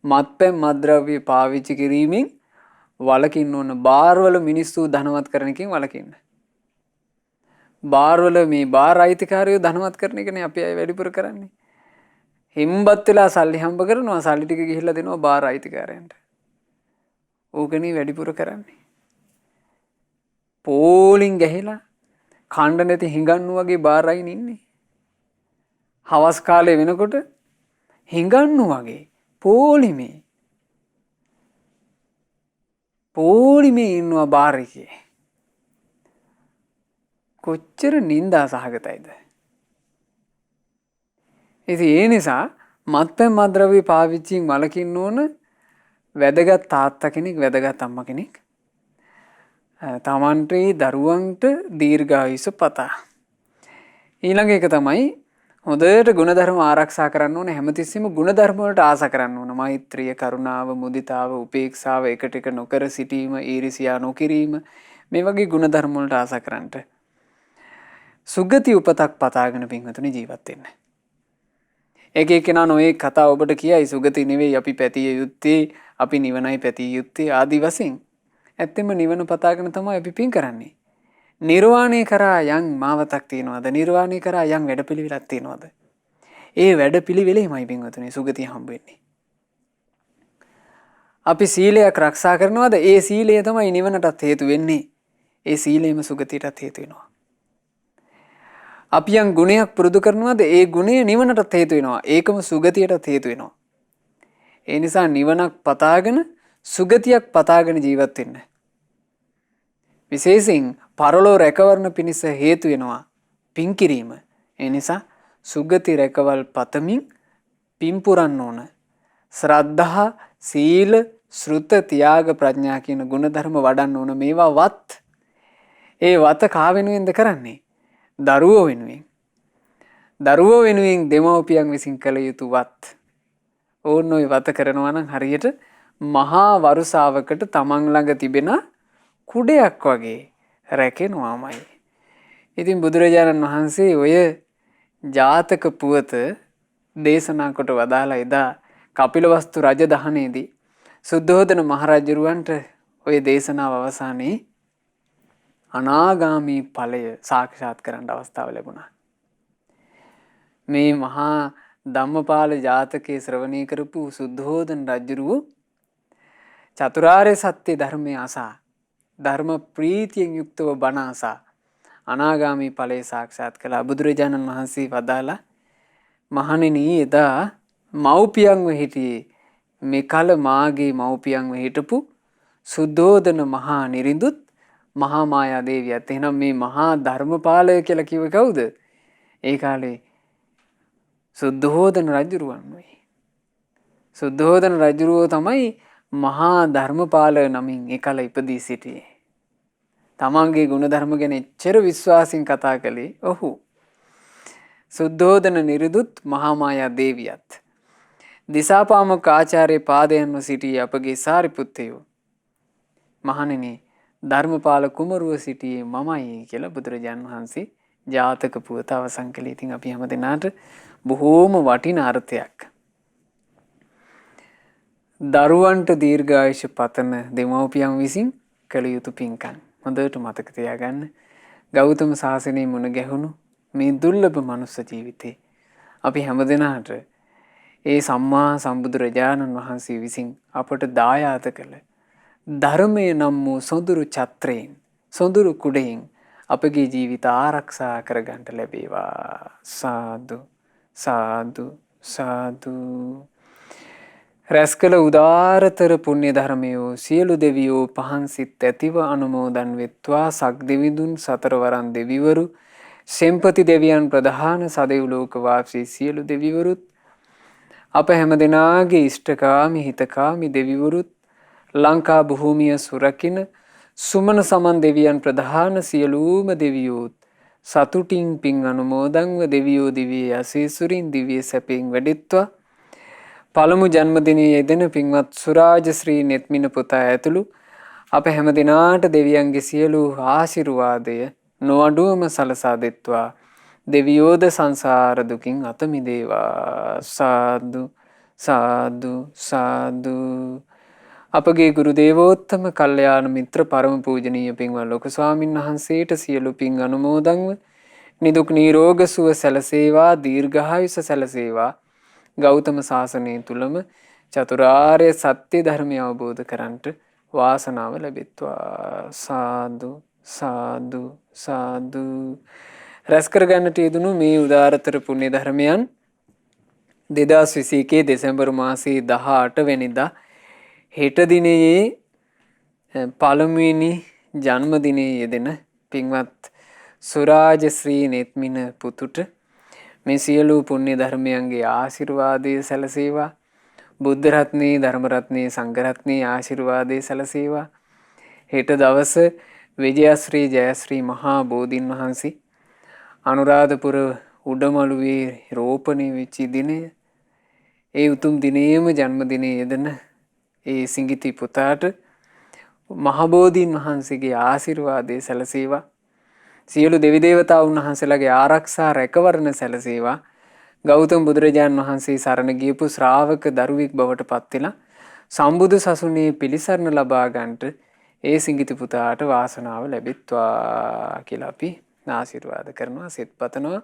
මත්පැන් මත්ද්‍රව්‍ය පාවිච්චි කිරීමෙන් වළකින්න ඕන. බාර්වල මිනිස්සු ධනවත් කරන එකෙන් වළකින්න. බාර්වල මේ බාර් අයිතිකාරයෝ ධනවත් කරන එකනේ අපි අය වැඩිපුර කරන්නේ. හිම්බත් වෙලා සල්ලි හම්බ කරනවා, සල්ලි ටික ගිහිල්ලා දෙනවා බාර් අයිතිකාරයන්ට. ඕකනේ වැඩිපුර කරන්නේ. පෝලිං ගහලා කණ්ඩ නැති හිඟන්නු වගේ බාර් අයින් ඉන්නේ. හවස් කාලේ වෙනකොට හිඟන්නු වගේ පෝලිමේ ඉන්නවා බාර් එකේ. කොච්චර නින්දා සහගතයිද? ඉතින් ඒ නිසා මත්පැන් මත්ද්‍රව්‍ය පාවිච්චියෙන් වළකින්න ඕන වැදගත් තාත්තා කෙනෙක්, වැදගත් අම්මා කෙනෙක්. තමන්ට දරුවන්ට දීර්ඝායුෂ පතා. ඊළඟ එක තමයි හොඳට ගුණධර්ම ආරක්ෂා කරන්න ඕන. හැමතිස්සෙම ගුණධර්ම වලට ආස කරන්න ඕන. මෛත්‍රිය, කරුණාව, මුදිතාව, උපේක්ෂාව, එකට එක නොකර සිටීම, ඊර්ෂ්‍යා නොකිරීම, මේ වගේ ගුණධර්ම වලට ආස කරන්නට. සුගති උපතක් පතාගෙන පින්වතුනි ජීවත් වෙන්න. එක එක්කෙනා නොයේ කතා ඔබට කියයි සුගති නෙවෙයි අපි පැතිය යුත්තේ, අපි නිවනයි පැතිය යුත්තේ ආදි වශයෙන්. ඇත්තෙම නිවන පතාගෙන තමයි අපි පින් කරන්නේ. නිර්වාණය කරා යම් මාවතක් තියෙනවද? නිර්වාණය කරා යම් වැඩපිළිවෙලක් තියෙනවද? ඒ වැඩපිළිවෙලෙමයි පින්වතුනි සුගතිය හම්බ වෙන්නේ. අපි සීලයක් ආරක්ෂා කරනවද? ඒ සීලය තමයි නිවනටත් හේතු වෙන්නේ. ඒ සීලයම සුගතියටත් හේතු වෙනවා. අපි යම් ගුණයක් පුරුදු කරනවද? ඒ ගුණය නිවනටත් හේතු වෙනවා. ඒකම සුගතියටත් හේතු වෙනවා. ඒ නිසා නිවනක් පතාගෙන සුගතියක් පතාගෙන ජීවත් වෙන්න. විශේෂයෙන් පරලෝ රැකවරණ පිණිස හේතු වෙනවා පින් කිරීම. ඒ නිසා සුගති රැකවල් පතමින් පින් පුරන්න ඕන. ශ්‍රද්ධා, සීල, ශ්‍රුත, ත්‍යාග, ප්‍රඥා කියන ගුණධර්ම වඩන්න ඕන. මේවා වත්. ඒ වත කා වෙනුවෙන්ද කරන්නේ? දරුවෝ වෙනුවෙන්. දරුවෝ වෙනුවෙන් දෙමව්පියන් විසින් කළ යුතු වත්. ඕන්න ඔය වත කරනවා නම් හරියට මහා වරුසාවකට තමන් ළඟ තිබෙන කුඩයක් වගේ රැකෙනවාමයි. ඉතින් බුදුරජාණන් වහන්සේ ඔය ජාතක පුවත දේශනා කොට වදාලා එදා කපිලවස්තු රජ දහනේදී සුද්ධෝදන මහරජුරවන්ට ඔය දේශනාව අවසානයේ අනාගාමී ඵලය සාක්ෂාත් කරන්න අවස්ථාව ලැබුණා. මේ මහා ධම්මපාල ජාතකයේ ශ්‍රවණය කරපු සුද්ධෝදන රජුරුව චතුරාර්ය සත්‍ය ධර්මය අසා ධර්ම ප්‍රීතියෙන් යුක්තව බණ අසා අනාගාමී ඵලය සාක්ෂාත් කළා. බුදුරජාණන් වහන්සේ වදාලා මහණෙනි එදා මව්පියන්ව හිටියේ මෙකල මාගේ මව්පියන්ව හිටපු සුද්ධෝදන මහා නිරිඳුත් මහා මායා දේවියත්. එහෙනම් මේ මහා ධර්මපාලය කියලා කිව්වේ කවුද? ඒ කාලේ සුද්ධෝදන රජුරුවන්මයි. සුද්ධෝදන රජුරුවෝ තමයි මහා ධර්මපාල නමින් එකල ඉපදී සිටියේ. තමන්ගේ ගුණධර්ම ගැන එච්චර විශ්වාසින් කතා කළේ ඔහු. සුද්ධෝදන නිරුදුත් මහාමායා දේවියත්. දිසාපාමොක් ආචාර්ය පාදයන්ව සිටියේ අපගේ සාරිපුත්තයෝ. මහණෙනි ධර්මපාල කුමරුව සිටියේ මමයි කියලා බුදුරජාණන් වහන්සේ ජාතක පුවත අවසන් කළේ. ඉතින් අපි හැමදෙනාට බොහෝම වටිනා අර්ථයක්. දරුවන්ට දීර්ඝායුෂ පතන දෙමව්පියන් විසින් කළ යුතු පින්කම් හොඳට මතක තියාගන්න. ගෞතම සාසනයේ මුණ ගැහුණු මේ දුර්ලභ මනුස්ස ජීවිතේ අපි හැමදෙනාට ඒ සම්මා සම්බුදුරජාණන් වහන්සේ විසින් අපට දායාද කළ ධර්මය නම් වූ සොඳුරු ඡත්‍රයෙන් සොඳුරු කුඩයෙන් අපගේ ජීවිත ආරක්ෂා කරගන්නට ලැබේවා. සාදු සාදු සාදු. රැස් කළ උදාරතර පුණ්‍ය ධර්මයෝ සියලු දෙවියෝ පහන් සිත් ඇතිව අනුමෝදන් වෙත්වා. සක්දෙවිඳුන් සතරවරන් දෙවිවරු සෙම්පති දෙවියන් ප්‍රධාන සදෙව්ලෝක වාසී සියලු දෙවිවරුත් අප හැම දෙනාගේ ඉෂ්ඨකාමී හිතකාමී දෙවිවරුත් ලංකා භූමිය සුරකින සුමන සමන් දෙවියන් ප්‍රධාන සියලුම දෙවියෝත් සතුටින් පින් අනුමෝදන්ව දෙවියෝ දිවියේ අසීසුරින් දිවියේ සැපෙන් වැඩෙත්වා. පළමු ජන්මදිනයේ යෙදෙන පින්වත් සුරාජ ශ්‍රී නෙත්මින පුතා ඇතුළු අප හැම දිනාට දෙවියන්ගේ සියලු ආශිර්වාදය නොඅඩුවම සලසා දෙත්වා. දෙවියෝද සංසාර දුකින් අත මිදේවා. සාදු සාදු සාදු. අපගේ ගුරු දේවෝත්තම කල්යාණ මිත්‍ර පරම පූජනීය පින්වත් ලොකු ස්වාමින් වහන්සේට සියලු පින් අනුමෝදන්ව නිදුක් නිරෝග සුව සැලසේවා. දීර්ඝායුෂ සැලසේවා. ගෞතම සාසනය තුලම චතුරාර්ය සත්‍ය ධර්මය අවබෝධ කරන්ට වාසනාව ලැබෙත්වා. සාදු සාදු සාදු. රැස් කරගන්නට යෙදුණු මේ උදාරතර පුණ්‍ය ධර්මයන් 2021 දෙසැම්බර් මාසයේ 18 වෙනිදා හෙට දිනයේ පළමුවෙනි ජන්මදිනයේ යෙදෙන පින්වත් සුරාජ ශ්‍රී නෙත්මින පුතුට මේ සියලු පුණ්‍ය ධර්මයන්ගේ ආශිර්වාදය සැලසේවා. බුද්ධ රත්නේ ධර්ම රත්නේ සංඝ රත්නේ ආශිර්වාදය සැලසේවා. හෙට දවස විජයශ්‍රී ජයශ්‍රී මහා බෝධීන් වහන්සේ අනුරාධපුර උඩමළුවේ රෝපණය වෙච්ච දිනය, ඒ උතුම් දිනේම ජන්මදිනයේ යෙදෙන ඒ සිඟිති පුතාට මහබෝධීන් වහන්සේගේ ආශිර්වාදය සැලසේවා. සියලු දෙවි දේවතාවුන් වහන්සේලාගේ ආරක්ෂා රැකවරණ සැලසේවා. ගෞතම බුදුරජාණන් වහන්සේ සරණ ගියපු ශ්‍රාවක දරුවෙක් බවට පත් වෙලා සම්බුදු සසුනේ පිළිසරණ ලබා ගන්නට ඒ සිඟිති පුතාට වාසනාව ලැබෙත්වා කියලා අපි ආශිර්වාද කරනවා, සෙත් පතනවා.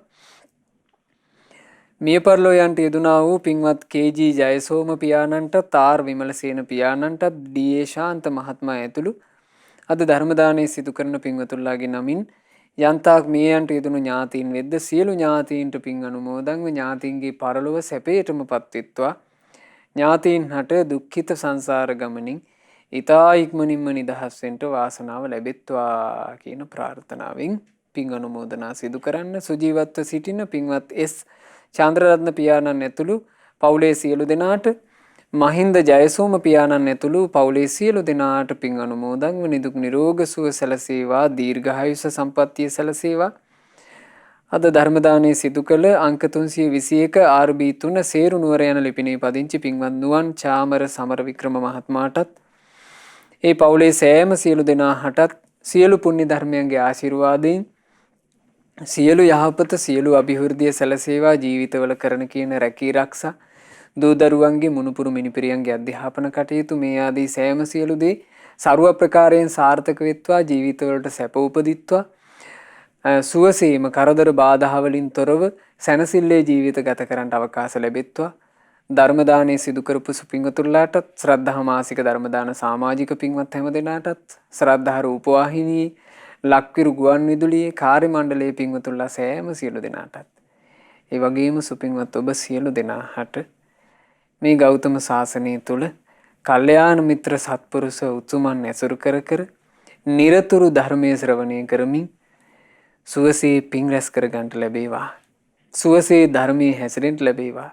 මිය පරලෝ යන්ට යෙදුනා වූ පින්වත් කේ.ජී. ජයසෝම පියාණන්ටත් ආර් විමලසේන පියාණන්ටත් ඩී.ඒ. ශාන්ත මහත්මයා ඇතුළු අද ධර්ම දානය සිදු කරන පින්වතුන්ලාගේ නමින් යන්තාක් මියයන්ට යෙදුණු ඥාතීන් වෙද්ද සියලු ඥාතීන්ට පින් අනුමෝදන්ව ඥාතීන්ගේ පරලොව සැපයටම පත්වෙත්වා. ඥාතීන් හට දුක්ඛිත සංසාර ගමනින් ඊතා ඉක්මනින්ම නිදහස් වෙන්න වාසනාව ලැබෙත්වා කියන ප්‍රාර්ථනාවෙන් පින් අනුමෝදනා සිදු කරන්න. සුජීවත්ව සිටින පින්වත් එස් චන්ද්‍රරත්න පියාණන් ඇතුළු පවුලේ සියලු දෙනාට, මහින්ද ජයසෝම පියාණන් ඇතුළු පවුලේ සියලු දෙනාට පින් අනුමෝදන්ව නිදුක් නිරෝග සුව සැලසේවා. දීර්ඝායුෂ සම්පන්නිය සැලසේවා. අද ධර්ම දානයේ සිදු කළ අංක 321 RB3 සේරු නුවර යන ලිපිනේ පදිංචි පින්වත් නුවන් චාමර සමරවික්‍රම මහත්මයාටත් ඒ පවුලේ සෑම සියලු දෙනා හටත් සියලු පුණ්‍ය ධර්මයන්ගේ ආශිර්වාදයෙන් සියලු යහපත සියලු අභිවෘද්ධිය සැලසේවා. ජීවිතවල කරන කියන රැකී ආරක්ෂා, දූ දරුවන්ගේ මුණුපුරු මිනිපිරියන්ගේ අධ්‍යාපන කටයුතු මේ ආදී සෑම සියලු දේ ਸਰව ප්‍රකාරයෙන් සාර්ථක වෙත්වා. ජීවිතවලට සැප උපදිත්වා. සුවසේම කරදර බාධා වලින් තොරව සැනසille ජීවිත ගත කරන්න අවකාශ ලැබෙත්වා. ධර්ම දානයේ සිදු කරපු පින්වතුන්ලාටත්, ශ්‍රද්ධා මාසික ධර්ම දාන සමාජික පින්වත් හැම දෙනාටත්, ශ්‍රද්ධා රූපවාහිනී ලක්විරු ගුවන් විදුලියේ කාර්ය මණ්ඩලයේ පින්වතුන්ලා සෑම සියලු දෙනාටත්, ඒ වගේම සුපින්වත් ඔබ සියලු දෙනාට මේ ගෞතම සාසනය තුල කල්යාණ මිත්‍ර සත්පුරුෂ උතුමන් ඇසුරු කර කර නිරතුරු ධර්මයේ ශ්‍රවණය කරමින් සුවසේ පින් රැස් කර ගන්නට ලැබේවා. සුවසේ ධර්මයේ හැසිරෙන්න ලැබේවා.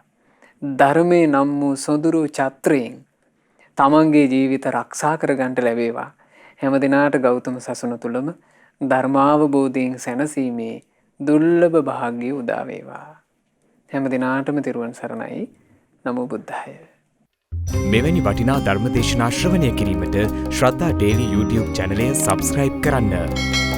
ධර්මයේ නම් වූ සොඳුරු චත්‍රයෙන් තමන්ගේ ජීවිත රක්ෂා කරගන්න ලැබේවා. හැම දිනාට ගෞතම සසුන තුලම ධර්මාවබෝධයෙන් සැනසීමේ දුර්ලභ භාග්‍ය උදා වේවා. හැම දිනාටම තෙරුවන් සරණයි. නමෝ බුද්ධාය. මෙවැනි වටිනා ධර්මදේශනා ශ්‍රවණය කිරීමට ශ්‍රද්ධා ඩේලි YouTube චැනලය සබස්ක්‍රයිබ් කරන්න.